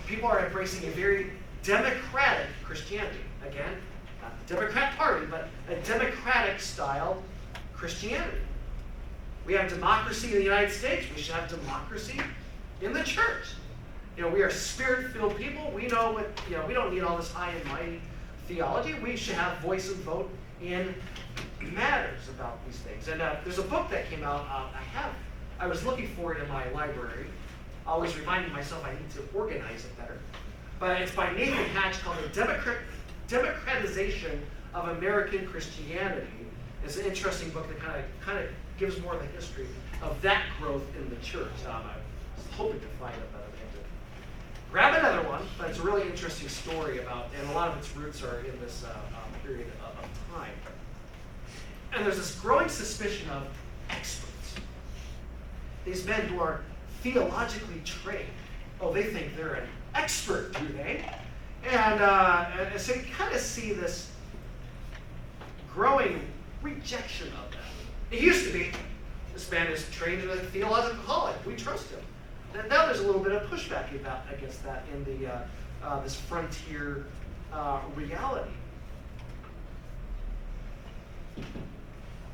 People are embracing a very democratic Christianity. Again, not the Democrat Party, but a democratic style Christianity. We have democracy in the United States. We should have democracy in the church. We are spirit-filled people. We know what, we don't need all this high and mighty theology. We should have voice and vote in matters about these things. And there's a book that came out. I was looking for it in my library, always reminding myself I need to organize it better. But it's by Nathan Hatch called The Democratization of American Christianity. It's an interesting book that kind of gives more of the history of that growth in the church. I was hoping to find it, but I had to grab another one. But it's a really interesting story about, and a lot of its roots are in this period of time. And there's this growing suspicion of experts. These men who are theologically trained. Oh, they think they're an expert, do they? And so you kind of see this growing rejection of that. It used to be, this man is trained in a theological college. We trust him. And now there's a little bit of pushback against that in the this frontier reality.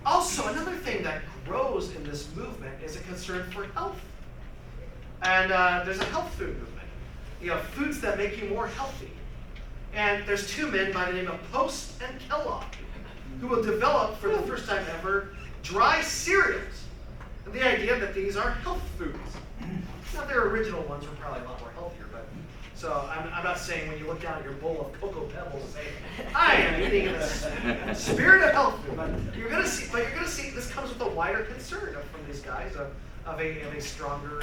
Also, another thing that grows in this movement is a concern for health. And there's a health food movement. Foods that make you more healthy. And there's two men by the name of Post and Kellogg who will develop for the first time ever dry cereals. And the idea that these are health foods. Now, their original ones were probably a lot more healthier, but so I'm not saying when you look down at your bowl of Cocoa Pebbles, say, I am eating the spirit of health food. But you're gonna see this comes with a wider concern from these guys of a stronger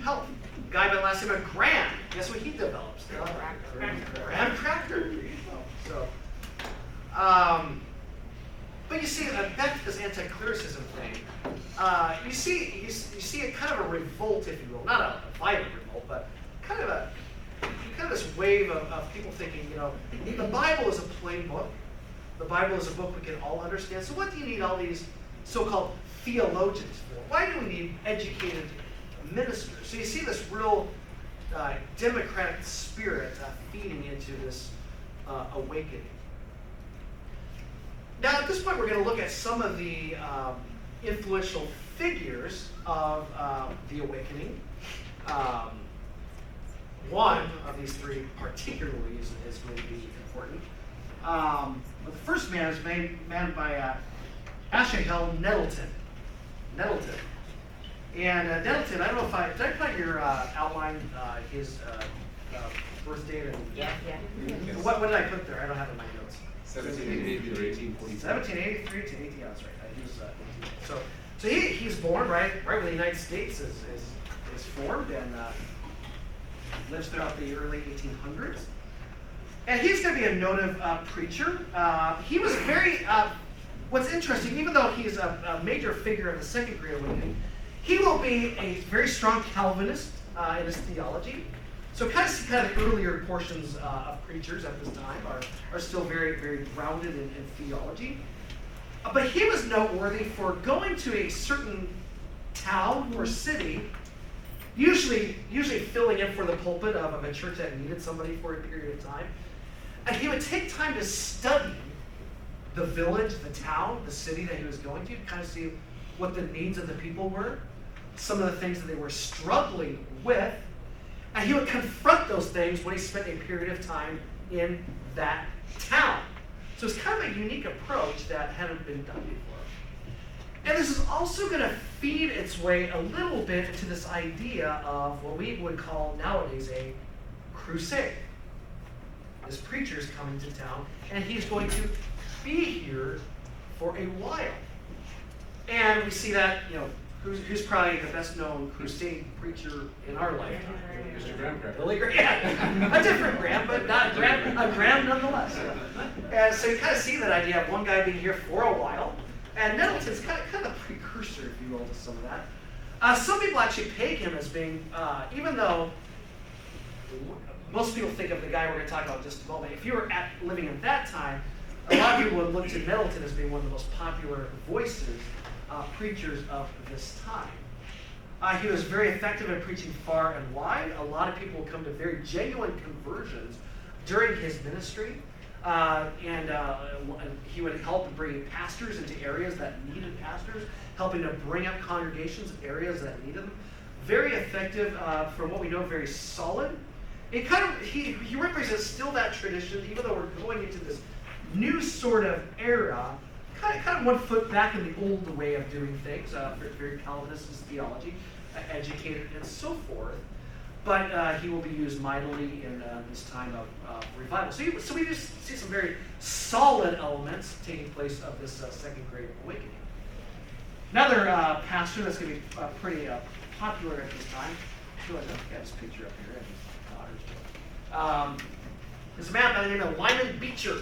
health. A guy by the last name of Graham, guess what he develops? Graham cracker. So, but you see, back to this anti-clericism thing, you see a kind of a revolt, if you will, not a violent revolt, but kind of this wave of people thinking, the Bible is a plain book. The Bible is a book we can all understand. So what do you need all these so-called theologians for? Why do we need educated ministers? So you see this real democratic spirit feeding into this awakening. Now, at this point, we're going to look at some of the influential figures of the awakening. One of these three particularly is going to be important. But the first man is man by Asahel Nettleton. And Nettleton, I don't know if did I put your outline his birth date and death? Yeah. What did I put there? I don't have it in my notes. 1783 to 1842. 1783 to 18. That's right. I use 18. So he's born right when the United States is formed and lives throughout the early 1800s. And he's going to be a noted preacher. He was very. What's interesting, even though he's a major figure of the Second Great Awakening, he will be a very strong Calvinist in his theology. So kind of the earlier portions of preachers at this time are still very, very grounded in theology. But he was noteworthy for going to a certain town or city, usually filling in for the pulpit of a church that needed somebody for a period of time. And he would take time to study the village, the town, the city that he was going to kind of see what the needs of the people were, some of the things that they were struggling with, and he would confront those things when he spent a period of time in that town. So it's kind of a unique approach that hadn't been done before. And this is also going to feed its way a little bit into this idea of what we would call nowadays a crusade. This preacher's coming to town, and he's going to be here for a while. And we see that, who's probably the best known crusade preacher in our lifetime? Mr. Graham Cracker. Billy Graham. A different Graham, but not Graham, a Graham nonetheless. And so you kind of see that idea of one guy being here for a while. And Nettleton's kind of a precursor, if you will, to some of that. Some people actually peg him as being, even though most people think of the guy we're going to talk about in just a moment, if you were living in that time, a lot of people would look to Nettleton as being one of the most popular voices, preachers of this time. He was very effective in preaching far and wide. A lot of people would come to very genuine conversions during his ministry. And he would help bring pastors into areas that needed pastors, helping to bring up congregations in areas that needed them. Very effective, from what we know, very solid. It he represents still that tradition, even though we're going into this new sort of era, kind of one foot back in the old way of doing things, very Calvinist theology, educated and so forth. But he will be used mightily in this time of revival. So we just see some very solid elements taking place of this Second Great Awakening. Another pastor that's going to be pretty popular at this time. I got his picture up here. There's a man by the name of Lyman Beecher.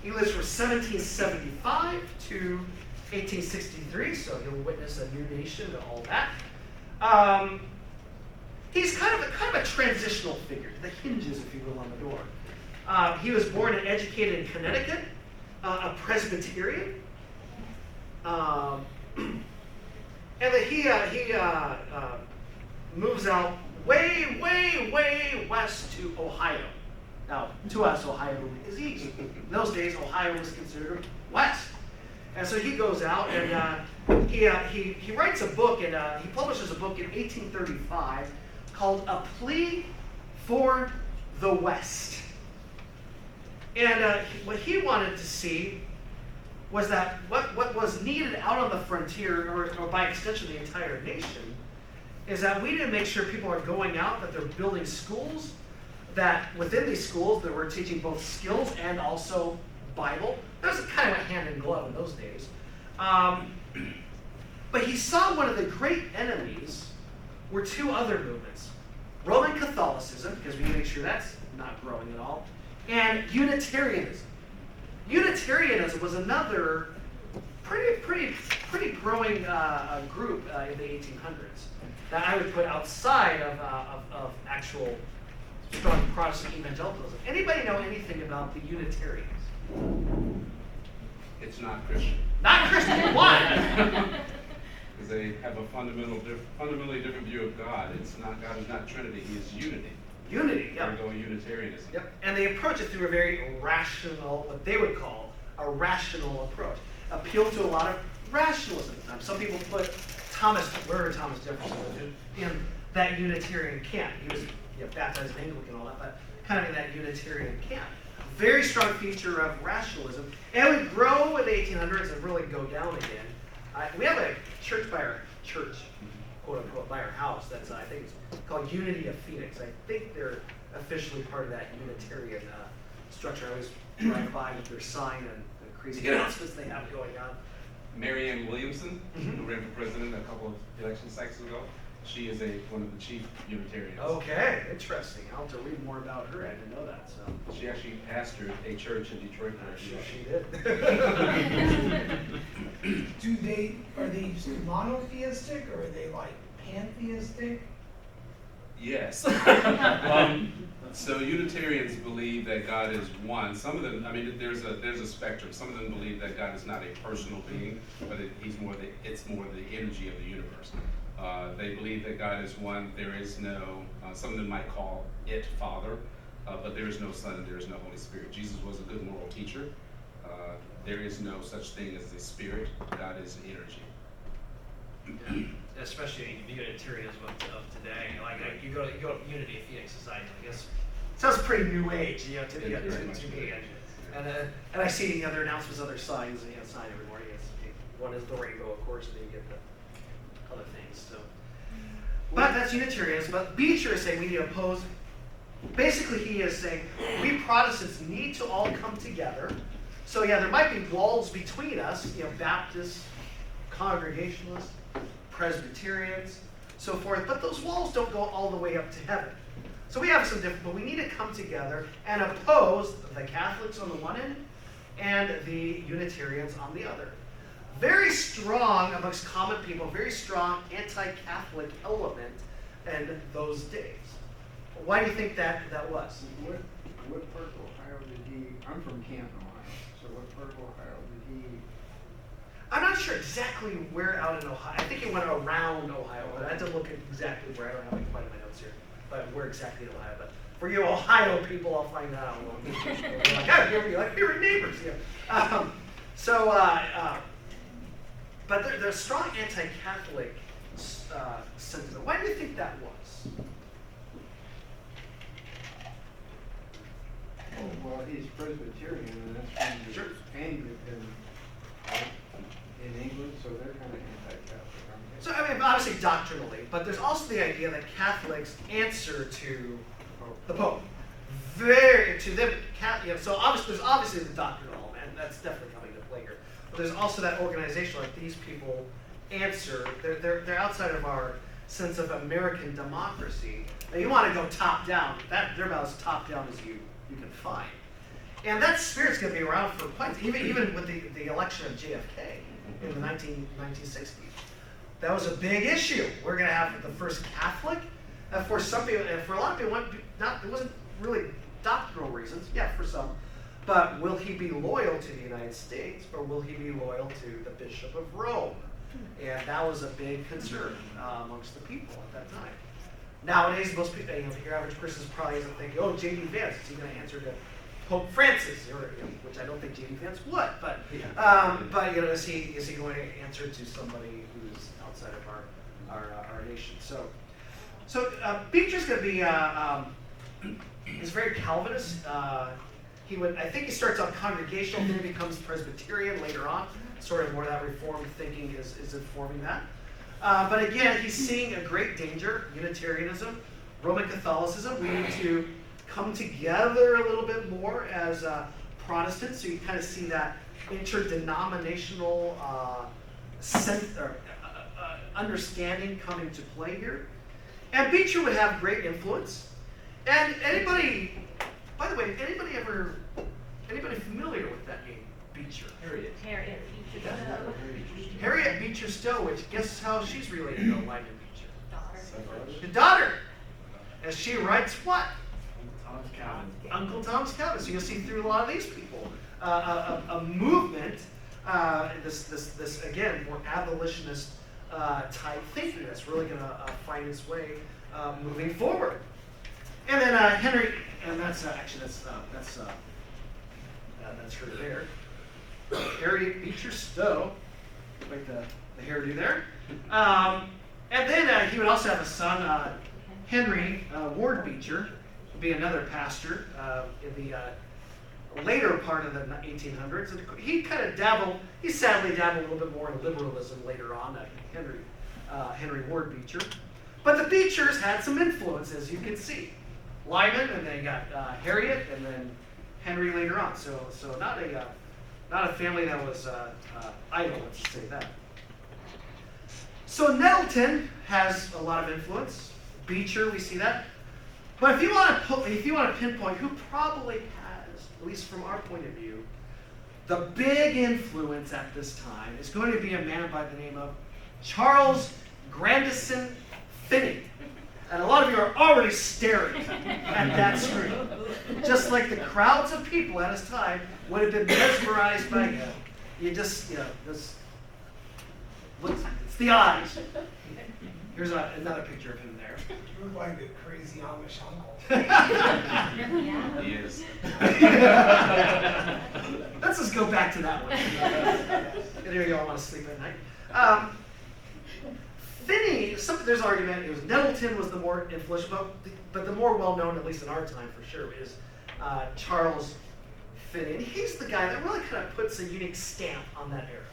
He lives from 1775 to 1863, so he'll witness a new nation and all that. He's kind of a transitional figure, the hinges, if you will, on the door. He was born and educated in Connecticut, a Presbyterian, and that he moves out way, way, way west to Ohio. Now, to us, Ohio is east. In those days, Ohio was considered west. And so he goes out and he writes a book, and he publishes a book in 1835 called A Plea for the West. And what he wanted to see was that what was needed out on the frontier, or by extension the entire nation, is that we need to make sure people are going out, that they're building schools, that within these schools that we're teaching both skills and also Bible. That was kind of a hand in glove in those days. But he saw one of the great enemies were two other movements. Roman Catholicism, because we need to make sure that's not growing at all, and Unitarianism. Unitarianism was another pretty growing group in the 1800s that I would put outside of actual strong Protestant evangelicalism. Anybody know anything about the Unitarians? It's not Christian. Not Christian. Why? Because they have a fundamentally different view of God. God is not Trinity, he is unity. Unity, They're yeah. going Unitarianism. Yep. And they approach it through a very rational, what they would call a rational approach. Appeal to a lot of rationalism. Some people put Thomas Jefferson in that Unitarian camp. He was baptized in Anglican and all that, but kind of in that Unitarian camp. Very strong feature of rationalism. And it would grow in the 1800s and really go down again. We have a church by our church, quote unquote, by our house. That's I think it's called Unity of Phoenix. I think they're officially part of that Unitarian structure. I always drive by with their sign and the crazy announcements they have going on. Marianne Williamson, who ran for president a couple of election cycles ago, she is one of the chief Unitarians. Okay, interesting. I'll have to read more about her. I didn't know that. So She actually pastored a church in Detroit. I'm sure she did. Are they monotheistic or are they like pantheistic? Yes. So Unitarians believe that God is one. Some of them, there's a spectrum. Some of them believe that God is not a personal being, but it's more the energy of the universe. They believe that God is one. There is no, some of them might call it Father, but there is no Son and there is no Holy Spirit. Jesus was a good moral teacher. There is no such thing as the Spirit. God is energy. Yeah. Especially the Unitarianism of today. Like you go to Unity of Phoenix Society. I guess sounds pretty new age, to me. And I see the other announcements, other signs, sign every morning. One is the rainbow, of course, and then you get the other things. So, but that's Unitarianism. But Beecher is saying we need to oppose. Basically, he is saying we Protestants need to all come together. So there might be walls between us, Baptists, Congregationalists, Presbyterians, so forth. But those walls don't go all the way up to heaven. So we have some different, but we need to come together and oppose the Catholics on the one end and the Unitarians on the other. Very strong amongst common people, very strong anti-Catholic element in those days. Why do you think that was? What part of Ohio did he? I'm from Canton, Ohio. So what part of Ohio did he? I'm not sure exactly where out in Ohio. I think he went around Ohio, but I had to look at exactly where. I don't have quite my notes here, but where exactly in Ohio. But for you Ohio people, I'll find that out. You're like, you're neighbors. But there's strong anti-Catholic sentiment. Why do you think that was? Oh, well, he's Presbyterian, and that's from the Anglican in England, so they're kind of anti-Catholic, aren't they? So obviously doctrinally, but there's also the idea that Catholics answer to the Pope. So there's obviously the doctrinal, and that's definitely coming into play here. But there's also that organization, like these people answer. They're outside of our sense of American democracy. Now you want to go top down. They're about as top down as you can find. And that spirit's going to be around for quite, even with the election of JFK in the 1960s. That was a big issue. We're going to have the first Catholic. And for some people, and for a lot of people, it wasn't really doctrinal reasons. Yeah, for some. But will he be loyal to the United States, or will he be loyal to the Bishop of Rome? And that was a big concern amongst the people at that time. Nowadays, most people, your average person is probably isn't thinking, oh, J.D. Vance, is he going to answer to Pope Francis, which I don't think J.D. Vance would, but is he going to answer to somebody who's outside of our nation? So Beecher's going to be he's very Calvinist. I think he starts out congregational, then becomes Presbyterian later on. Sort of more of that Reformed thinking is informing that. But again, he's seeing a great danger: Unitarianism, Roman Catholicism. We need to come together a little bit more as Protestants. So you kind of see that interdenominational understanding coming to play here. And Beecher would have great influence. And anybody, by the way, anybody familiar with that name, Beecher? Harriet. Harriet Beecher Stowe, which guess how she's related to Lyman Beecher? Daughter. The daughter. As she writes what? Tom's Cabin. Uncle Tom's Cabin. So you'll see through a lot of these people a movement, this again more abolitionist type thinking that's really going to find its way moving forward. And then Henry, and that's her there. Harriet Beecher Stowe, like the hairdo there. And then he would also have a son, Henry Ward Beecher, would be another pastor in the later part of the 1800s. And he sadly dabbled a little bit more in liberalism later on, Henry Ward Beecher. But the Beechers had some influence, as you can see. Lyman, and then you got Harriet, and then Henry later on. So not a family that was idle, let's just say that. So Nettleton has a lot of influence. Beecher, we see that. But if you want to pinpoint who probably has, at least from our point of view, the big influence at this time is going to be a man by the name of Charles Grandison Finney. And a lot of you are already staring at that screen. Just like the crowds of people at his time would have been mesmerized by him. It's the eyes. Here's another picture of him there. You look like a crazy Amish uncle. Yeah. He is. Let's just go back to that one. There you go, I want to sleep at night. Finney, there's argument, it was Nettleton was the more influential, but the more well-known, at least in our time for sure, is Charles Finney. And he's the guy that really kind of puts a unique stamp on that era.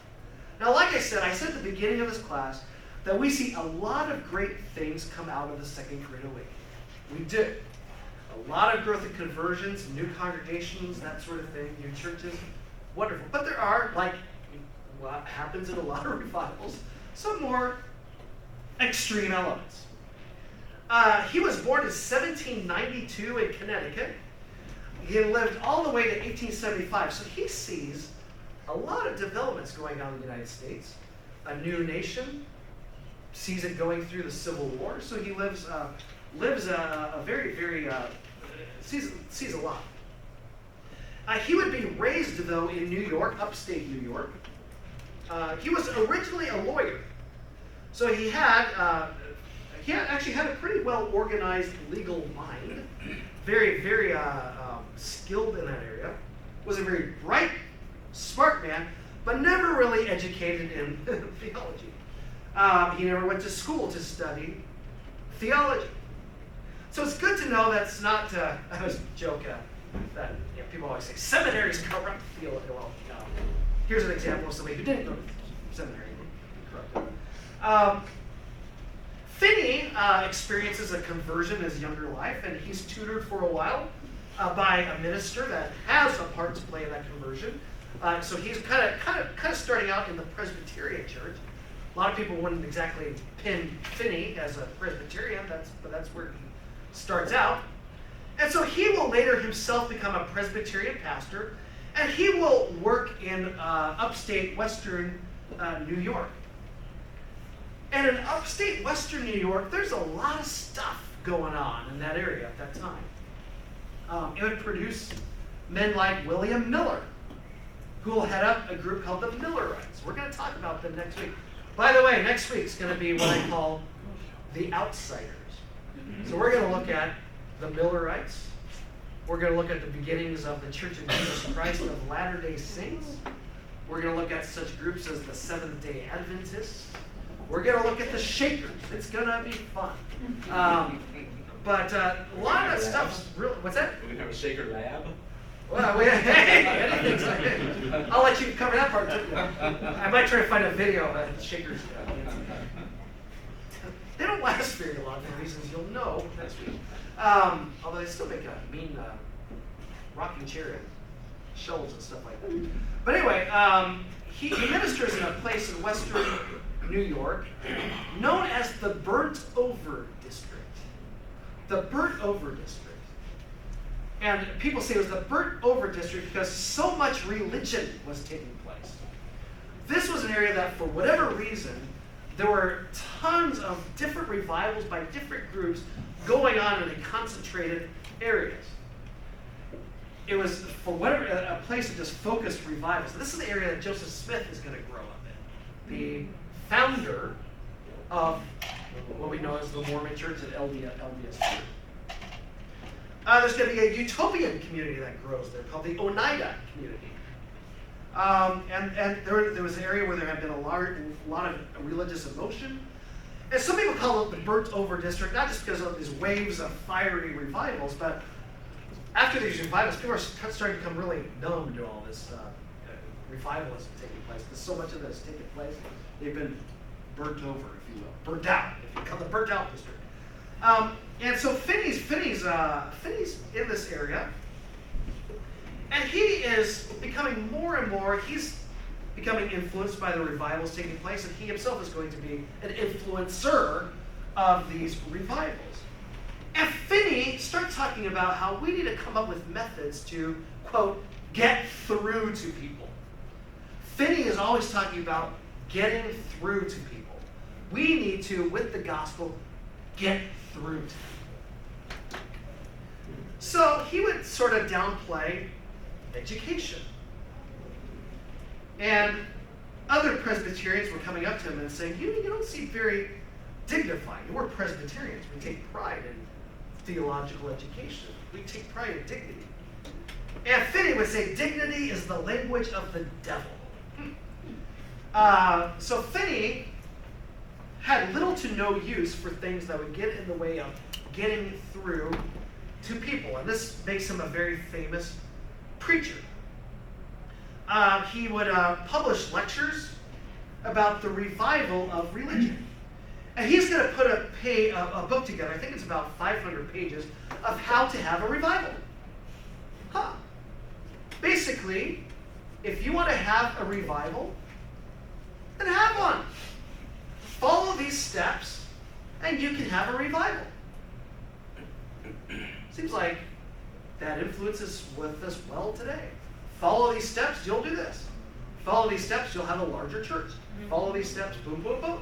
Now, like I said at the beginning of this class that we see a lot of great things come out of the Second Great Awakening. We do. A lot of growth in conversions, new congregations, that sort of thing, new churches. Wonderful. But there are, like what happens in a lot of revivals, some more extreme elements. He was born in 1792 in Connecticut. He lived all the way to 1875, so he sees a lot of developments going on in the United States. A new nation, sees it going through the Civil War, so he lives a very, very, sees a lot. He would be raised, though, in New York, upstate New York. He was originally a lawyer. So he actually had a pretty well-organized legal mind, very, very skilled in that area, was a very bright, smart man, but never really educated in theology. He never went to school to study theology. So it's good to know that's not, I always joke that people always say, seminaries corrupt theology. Well, here's an example of somebody who didn't go to seminary. Finney experiences a conversion in his younger life, and he's tutored for a while by a minister that has a part to play in that conversion. So he's kind of starting out in the Presbyterian church. A lot of people wouldn't exactly pin Finney as a Presbyterian, but that's where he starts out. And so he will later himself become a Presbyterian pastor, and he will work in upstate Western New York. And in upstate Western New York, there's a lot of stuff going on in that area at that time. It would produce men like William Miller, who will head up a group called the Millerites. We're going to talk about them next week. By the way, next week's going to be what I call the Outsiders. So we're going to look at the Millerites. We're going to look at the beginnings of the Church of Jesus Christ of Latter-day Saints. We're going to look at such groups as the Seventh-day Adventists. We're going to look at the Shakers. It's going to be fun. But a lot of that stuff's real. What's that? We're going to have a Shaker lab? Well, hey, anything's like it. I'll let you cover that part too. I might try to find a video of the Shakers. They don't last very long for reasons you'll know next week. Although they still make a mean rocking chair and shelves and stuff like that. But anyway, he ministers in a place in Western New York known as the Burnt Over District. the burnt over district. And people say it was the burnt over district because so much religion was taking place. This was an area that, for whatever reason, there were tons of different revivals by different groups going on in a concentrated areas. It was, for whatever, a place of just focused revivals. This is the area that Joseph Smith is going to grow up in. The founder of what we know as the Mormon Church at LDS Church. There's going to be a utopian community that grows there called the Oneida community. And there was an area where there had been a lot of religious emotion. And some people call it the burnt over district, not just because of these waves of fiery revivals, but after these revivals, people are starting to become really numb to all this revivalism taking place. There's so much of this taking place. They've been burnt over, if you will. Burnt out, if you call the burnt out district. And so Finney's in this area. And he is becoming more and more, he's becoming influenced by the revivals taking place, and he himself is going to be an influencer of these revivals. And Finney starts talking about how we need to come up with methods to, quote, get through to people. Finney is always talking about getting through to people. We need to, with the gospel, get through to them. So he would sort of downplay education. And other Presbyterians were coming up to him and saying, you don't seem very dignified. We're Presbyterians. We take pride in theological education. We take pride in dignity. And Finney would say, dignity is the language of the devil. So Finney had little to no use for things that would get in the way of getting through to people. And this makes him a very famous preacher. He would publish lectures about the revival of religion. And he's going to put a book together, I think it's about 500 pages, of how to have a revival. Basically, if you want to have a revival, then have one. Follow these steps, and you can have a revival. Seems like that influences with us well today. Follow these steps, you'll do this. Follow these steps, you'll have a larger church. Follow these steps, boom, boom, boom.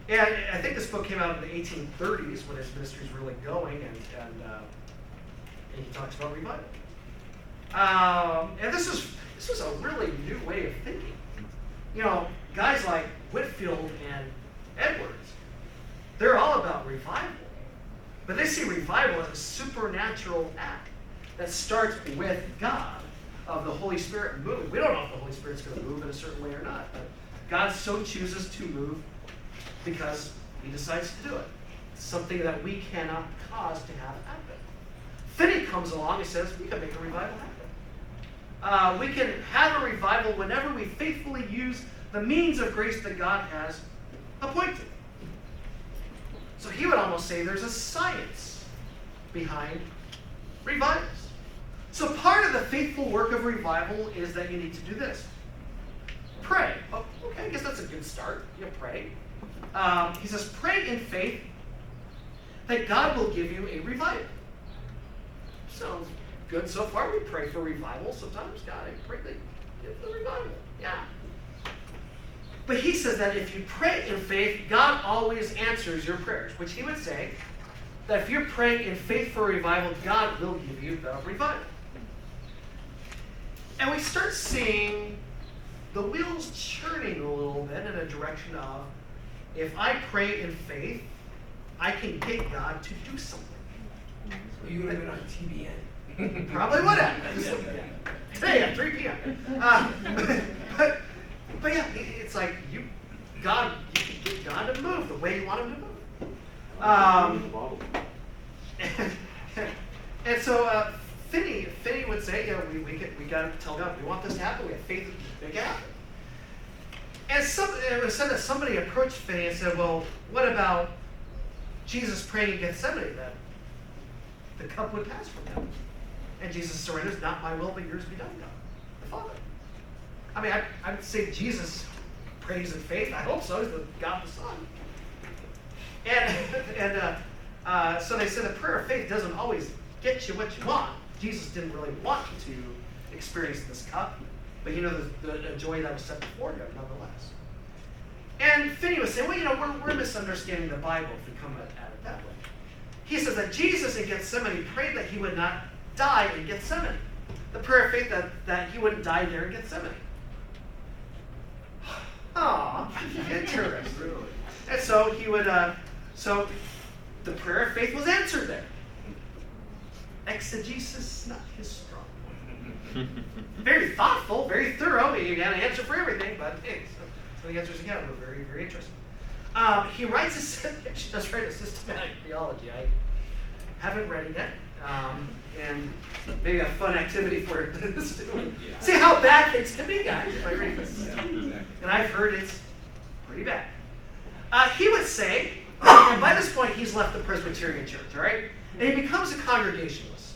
And I think this book came out in the 1830s when his ministry is really going, and he talks about revival. And this was a really new way of thinking. You know, guys like Whitefield and Edwards, they're all about revival. But they see revival as a supernatural act that starts with God, of the Holy Spirit moving. We don't know if the Holy Spirit's going to move in a certain way or not, but God so chooses to move because he decides to do it. It's something that we cannot cause to have happen. Finney comes along and says, we can make a revival happen. We can have a revival whenever we faithfully use the means of grace that God has appointed. So he would almost say there's a science behind revivals. So part of the faithful work of revival is that you need to do this. Pray. Oh, okay, I guess that's a good start. You pray. He says, pray in faith that God will give you a revival. Sounds good so far. We pray for revival. Sometimes God, I pray that give the revival. Yeah. But he says that if you pray in faith, God always answers your prayers, which he would say that if you're praying in faith for revival, God will give you the revival. And we start seeing the wheels churning a little bit in a direction of, if I pray in faith, I can get God to do something. So you would have been on TBN. Probably would have. Today at 3 p.m. But yeah, it's like you can get God to move the way you want him to move. And so Finney would say, we got to tell God, we want this to happen. We have faith to make it happen. And it was said that somebody approached Finney and said, well, what about Jesus praying in Gethsemane that the cup would pass from him? And Jesus surrenders, not my will, but yours be done, God, the Father. I mean, I would say Jesus prays in faith. I hope so. He's the God the Son. So they said the prayer of faith doesn't always get you what you want. Jesus didn't really want you to experience this cup, but the joy that was set before you nonetheless. And Finney was saying, well, we're misunderstanding the Bible if we come at it that way. He says that Jesus in Gethsemane prayed that he would not die in Gethsemane. The prayer of faith that he wouldn't die there in Gethsemane. Interesting. Really? And so he would, so the prayer of faith was answered there. Exegesis, not his strong point. Very thoughtful, very thorough. He had an answer for everything, but hey, so the answers again were very, very interesting. He writes he does write a systematic theology. I haven't read it yet. And maybe a fun activity for the student. See how bad things can be, guys, if I read this. And I've heard it's pretty bad. He would say, and by this point he's left the Presbyterian Church, all right? And he becomes a Congregationalist.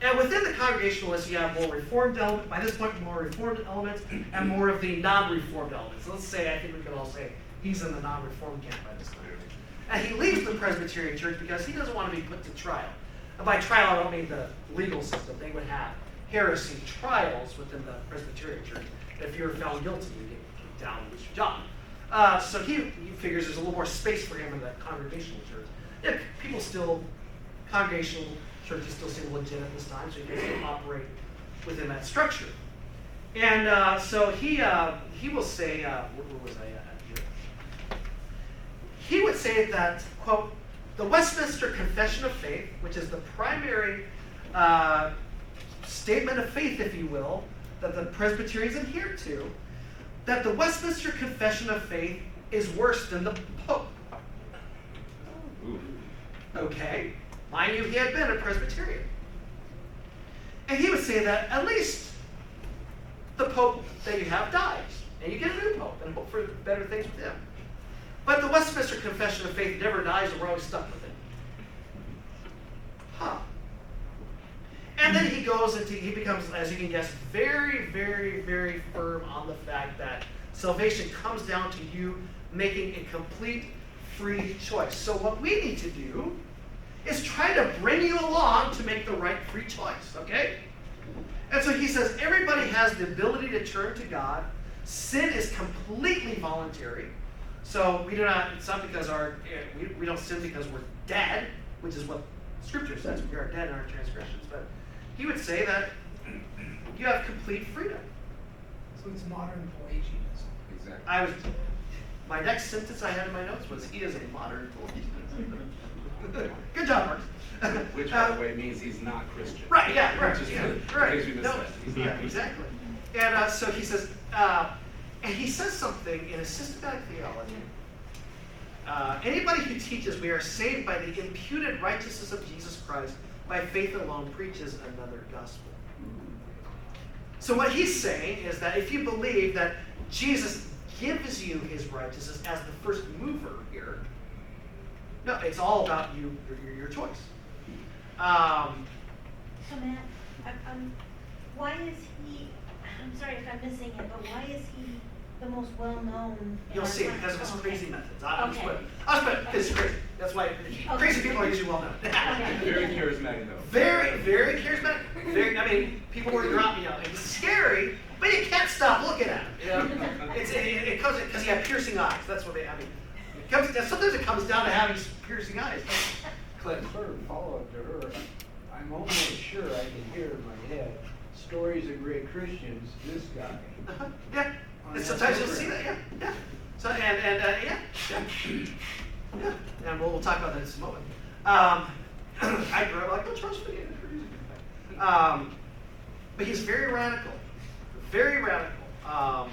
And within the Congregationalists, you have more Reformed elements, by this point more Reformed elements, and more of the non-Reformed elements. So let's say, I think we could all say, he's in the non-Reformed camp by this time. And he leaves the Presbyterian Church because he doesn't want to be put to trial. And by trial, I don't mean the legal system. They would have heresy trials within the Presbyterian Church. If you're found guilty, you get kicked down and lose your job. So he figures there's a little more space for him in the Congregational Church. Yeah, people still, Congregational churches still seem legit at this time, so he can still operate within that structure. And so he will say, where was I at here? He would say that, quote, the Westminster Confession of Faith, which is the primary statement of faith, if you will, that the Presbyterians adhere to, that the Westminster Confession of Faith is worse than the Pope. Okay, mind you, he had been a Presbyterian. And he would say that at least the Pope that you have dies, and you get a new Pope, and hope for better things with him. But the Westminster Confession of Faith never dies, and we're always stuck with it. And then he goes into, he becomes, as you can guess, very, very, very firm on the fact that salvation comes down to you making a complete free choice. So what we need to do is try to bring you along to make the right free choice, okay? And so he says everybody has the ability to turn to God. Sin is completely voluntary. So we do not, it's not because we don't sin because we're dead, which is what Scripture says. We are dead in our transgressions. But he would say that you have complete freedom. So it's modern Pelagianism. Exactly. My next sentence I had in my notes was, he is a modern Pelagian. Good job, Mark. Which, by the way, means he's not Christian. Right, yeah, right. Just Yeah, in right. case we missed No, that. He's not yeah, Christian. exactly. And so he says, and he says something in a systematic theology. Anybody who teaches we are saved by the imputed righteousness of Jesus Christ by faith alone preaches another gospel. So what he's saying is that if you believe that Jesus gives you his righteousness as the first mover here, no, it's all about your choice. So Matt, why is he, I'm sorry if I'm missing it, but why is he the most well-known? You'll see, because of his crazy methods. I'll just Okay. put it, because it's crazy. That's why crazy people are usually well known. Okay. Very charismatic, though. Very, very charismatic. Very, people were dropping out. It's scary, but you can't stop looking at him. You know? It comes because he had piercing eyes. That's what sometimes it comes down to having piercing eyes. Clint, sort of follow-up to her. I'm almost sure I can hear in my head stories of great Christians. This guy. Yeah. And sometimes you'll see that. Yeah. So yeah. And we'll talk about that in just a moment. I grew up like, oh, Charles Finney. But he's very radical. Very radical.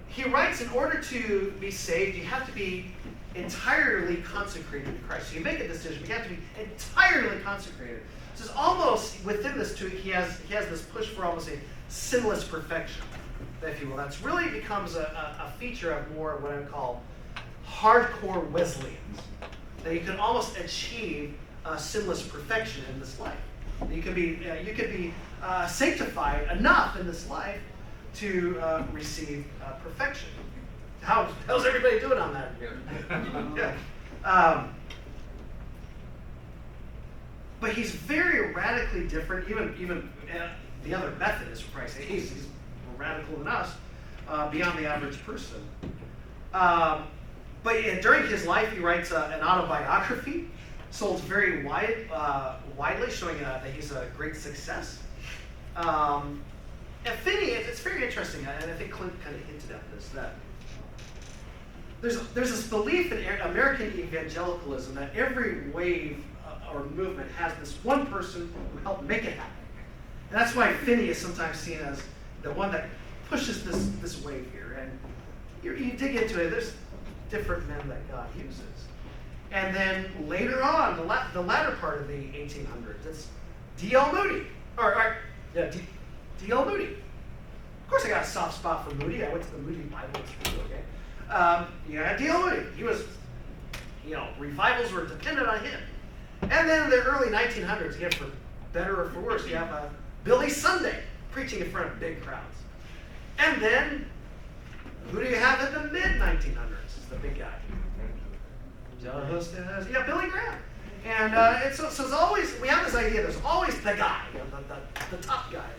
He writes, in order to be saved, you have to be entirely consecrated to Christ. So you make a decision, but you have to be entirely consecrated. So it's almost, within this too, he has this push for almost a sinless perfection, if you will. That's really becomes a feature of more what I would call hardcore Wesleyans. That you can almost achieve sinless perfection in this life. You could be sanctified enough in this life to receive perfection. how's everybody doing on that? Yeah. But he's very radically different. Even the other Methodists, for Christ's sake, he's more radical than us, beyond the average person. But during his life, he writes an autobiography, sold very widely, showing that he's a great success. And Finney, it's very interesting, and I think Clint kind of hinted at this, that there's this belief in American evangelicalism that every wave or movement has this one person who helped make it happen. And that's why Finney is sometimes seen as the one that pushes this wave here. And you dig into it, there's different men that God uses. And then later on, the latter part of the 1800s, it's D.L. Moody. D.L. Moody. Of course I got a soft spot for Moody. I went to the Moody Bible School, okay? Yeah, D.L. Moody. He was, revivals were dependent on him. And then in the early 1900s, again, for better or for worse, you have Billy Sunday preaching in front of big crowds. And then, who do you have in the mid-1900s? Is the big guy. Yeah, Billy Graham. And so it's always, we have this idea, there's always the guy, the top guy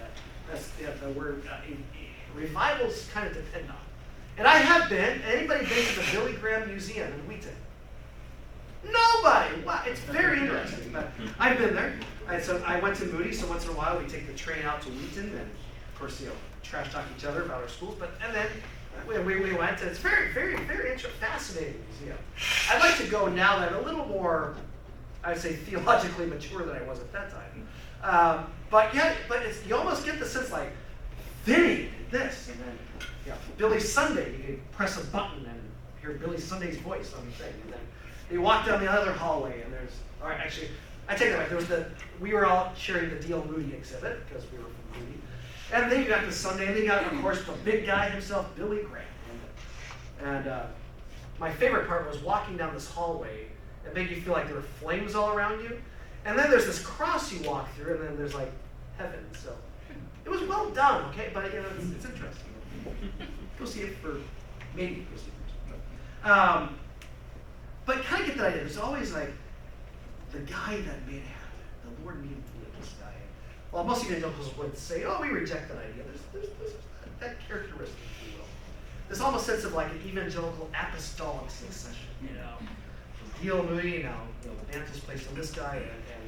that we're, revivals kind of depend on. And I have been, anybody been to the Billy Graham Museum in Wheaton? Nobody! Wow, it's very interesting. But I've been there. So I went to Moody, so once in a while we take the train out to Wheaton, and of course, trash talk each other about our schools. And then we went, and it's very, very, very interesting, fascinating museum. I'd like to go now that I'm a little more, I'd say, theologically mature than I was at that time. But you almost get the sense like, Finney did this, and then Billy Sunday, you can press a button and hear Billy Sunday's voice on the thing, and then you walk down the other hallway, and actually, I take that back. We were all sharing the D.L. Moody exhibit because we were from Moody, and then you got the Sunday, and then you got, of course, the big guy himself, Billy Graham. And my favorite part was walking down this hallway. It made you feel like there were flames all around you, and then there's this cross you walk through, and then there's like heaven. So it was well done, okay? But it's interesting. Go see it for maybe go see it. But kind of get that idea. There's always like the guy that made it happen. The Lord needed to live this guy. Well, most evangelicals would say, "Oh, we reject that idea." There's that characteristic, if you will. This almost sense of like an evangelical apostolic succession. D.L. Moody, the Baptist placed on this guy,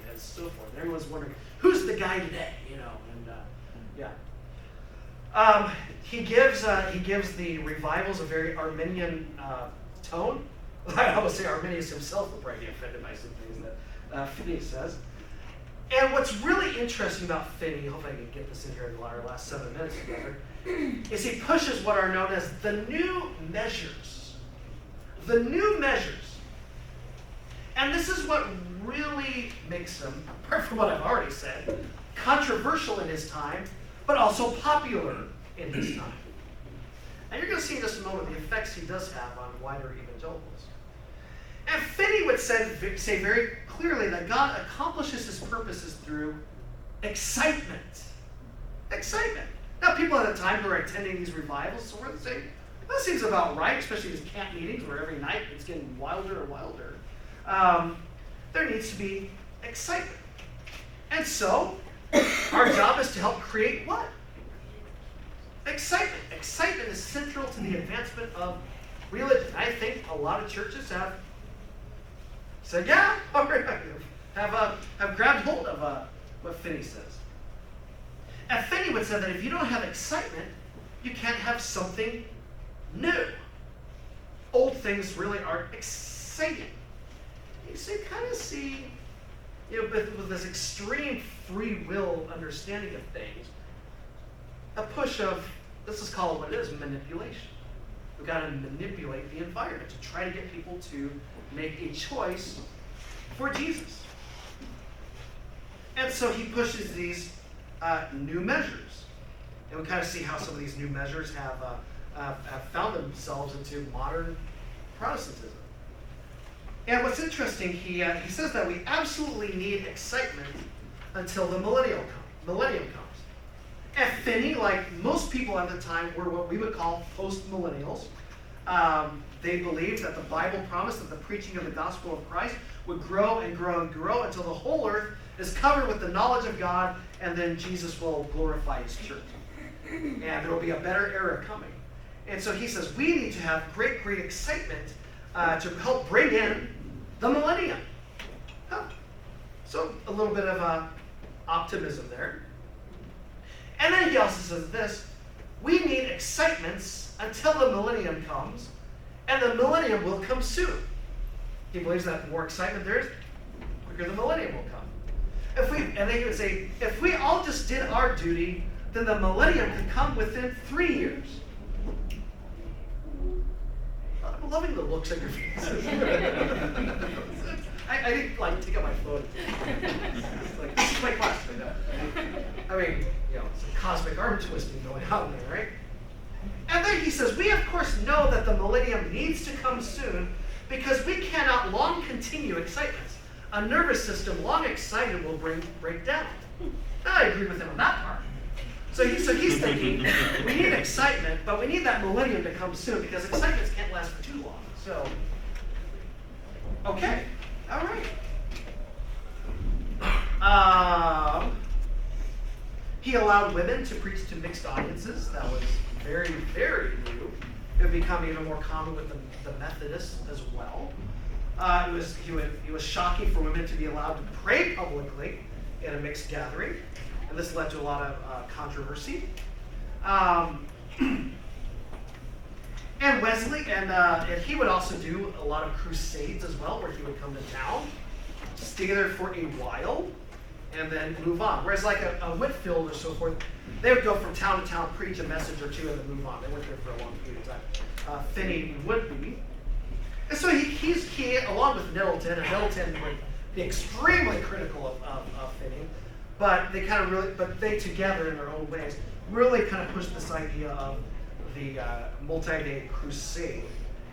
and so forth. And everyone's wondering, who's the guy today? He gives the revivals a very Arminian tone. I almost say Arminius himself will probably be offended by some things that Finney says. And what's really interesting about Finney, hopefully I can get this in here in our last 7 minutes together, is he pushes what are known as the new measures. The new measures. And this is what really makes him, apart from what I've already said, controversial in his time, but also popular in his time. And you're going to see in just a moment the effects he does have on wider evangelicals. And Finney would say very clearly that God accomplishes his purposes through excitement. Excitement. Now, people at the time who are attending these revivals, so we're saying, that seems about right, especially these camp meetings where every night it's getting wilder and wilder. There needs to be excitement. And so, our job is to help create what? Excitement. Excitement is central to the advancement of religion. I think a lot of churches have said, yeah, have grabbed hold of what Finney says. And Finney would say that if you don't have excitement, you can't have something new. Old things really aren't exciting. You kind of see, with this extreme free will understanding of things, a push of, this is called what it is, manipulation. We've got to manipulate the environment to try to get people to make a choice for Jesus. And so he pushes these new measures. And we kind of see how some of these new measures have found themselves into modern Protestantism. And what's interesting, he says that we absolutely need excitement until the millennium comes. And Finney, like most people at the time, were what we would call post-millennials. They believed that the Bible promised that the preaching of the gospel of Christ would grow and grow and grow until the whole earth is covered with the knowledge of God, and then Jesus will glorify his church. And there will be a better era coming. And so he says we need to have great, great excitement to help bring in the millennium. Huh. So a little bit of optimism there. And then he also says this: we need excitements until the millennium comes, and the millennium will come soon. He believes that the more excitement there is, the quicker the millennium will come. And they would say, if we all just did our duty, then the millennium could come within 3 years. I'm loving the looks on your faces. I didn't take out my phone. It's this is my class. I mean, some cosmic arm twisting going on there, right? And then he says, we of course know that the millennium needs to come soon because we cannot long continue excitements. A nervous system long excited will break down. I agree with him on that part. So he's thinking, we need excitement, but we need that millennium to come soon because excitements can't last for too long. So, okay, all right. He allowed women to preach to mixed audiences. That was very, very new. It would become even more common with the Methodists as well. It was shocking for women to be allowed to pray publicly in a mixed gathering, and this led to a lot of controversy. And Wesley, and he would also do a lot of crusades as well, where he would come to town, stay there for a while, and then move on. Whereas like a Whitfield or so forth, they would go from town to town, preach a message or two, and then move on. They weren't there for a long period of time. Finney would be. And so he along with Nettleton, and Nettleton would be extremely critical of Finney, but they together in their own ways really kind of pushed this idea of the multi-day crusade,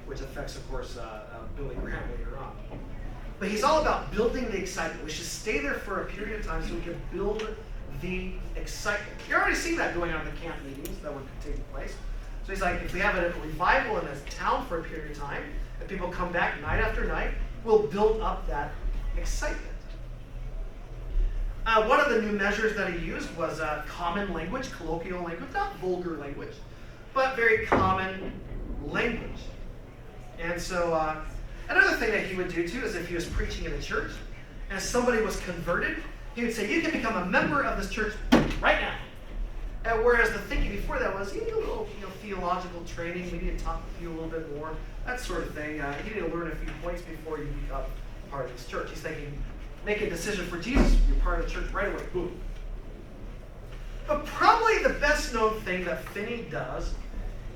which affects, of course, Billy Graham later on. But he's all about building the excitement. We should stay there for a period of time so we can build the excitement. You're already seeing that going on in the camp meetings that were taking place. So he's like, if we have a revival in a town for a period of time, and people come back night after night, we'll build up that excitement. One of the new measures that he used was common language, colloquial language, not vulgar language, but very common language. And so another thing that he would do too is if he was preaching in a church and somebody was converted, he would say, you can become a member of this church right now. And whereas the thinking before that was, you need a little theological training, we need to talk with you a little bit more, that sort of thing. You need to learn a few points before you become part of this church. He's thinking, make a decision for Jesus, you're part of the church right away. Boom. But probably the best known thing that Finney does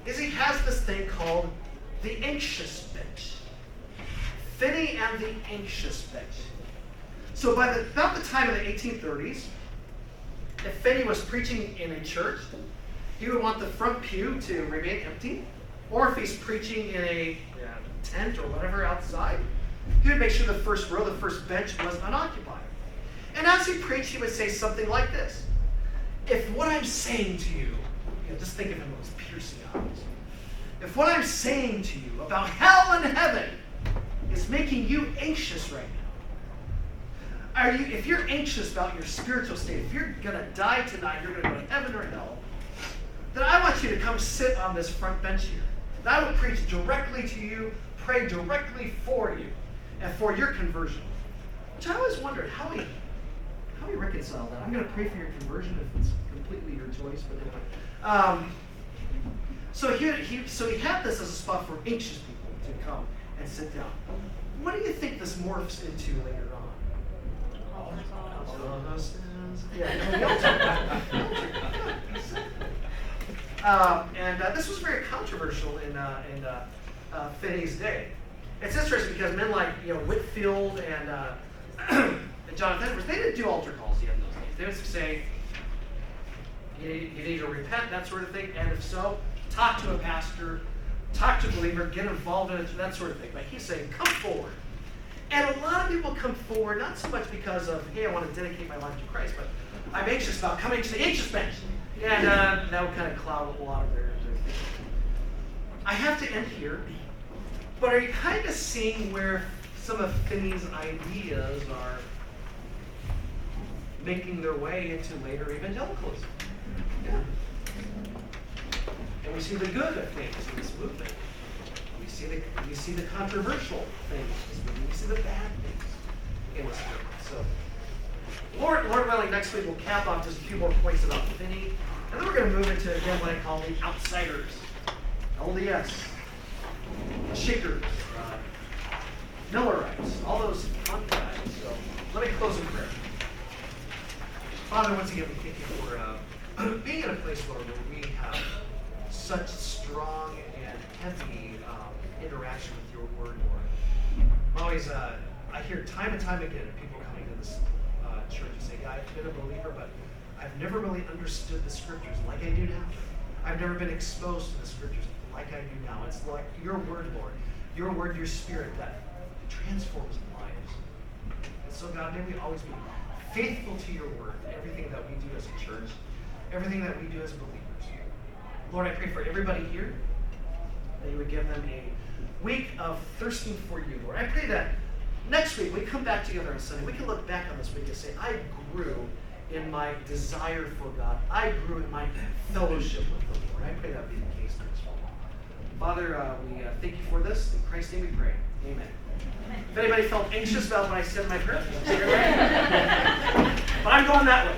is he has this thing called the anxious bench. Finney and the anxious bench. So about the time of the 1830s, if Finney was preaching in a church, he would want the front pew to remain empty, or if he's preaching in a tent or whatever outside, he would make sure the first row, the first bench was unoccupied. And as he preached, he would say something like this: if what I'm saying to you, just think of him with those piercing eyes, if what I'm saying to you about hell and heaven is making you anxious right now, if you're anxious about your spiritual state, if you're going to die tonight, you're going to go to heaven or hell, then I want you to come sit on this front bench here. And I will preach directly to you, pray directly for you, and for your conversion. Which I always wondered how he reconciled that. I'm going to pray for your conversion if it's completely your choice, but anyway. So he had this as a spot for anxious people to come and sit down. What do you think this morphs into later on? And this was very controversial in Finney's day. It's interesting because men like Whitfield and Jonathan Edwards, they didn't do altar calls yet in those days. They would say, you need to repent, that sort of thing, and if so, talk to a pastor, talk to a believer, get involved in it, that sort of thing. But he's saying, come forward. And a lot of people come forward, not so much because of, hey, I want to dedicate my life to Christ, but I'm anxious about coming to the anxious bench. And that would kind of cloud a lot of their thinking. I have to end here, but are you kind of seeing where some of Finney's ideas are making their way into later evangelicalism? Yeah. And we see the good of things in this movement. We see the controversial things in this movement. We see the bad things in this movement. So, Lord willing, next week we'll cap off just a few more points about Finney, and then we're going to move into, again, what I call the outsiders. LDS, Shakers, Millerites, all those fun guys. So let me close in prayer. Father, once again, we thank you for being in a place, Lord, where we have such strong and heavy interaction with your word, Lord. Always, I hear time and time again people coming to this church and say, "Yeah, I've been a believer, but I've never really understood the scriptures like I do now. I've never been exposed to the scriptures like I do now." It's like your word, Lord, your word, your spirit that transforms lives. And so, God, may we always be faithful to your word, everything that we do as a church, everything that we do as believers. Lord, I pray for everybody here that you would give them a week of thirsting for you, Lord. I pray that next week we come back together on Sunday. We can look back on this week and say, I grew in my desire for God. I grew in my fellowship with the Lord. I pray that would be the case next week. Father, we thank you for this. In Christ's name we pray. Amen. If anybody felt anxious about when I said my prayer, but I'm going that way.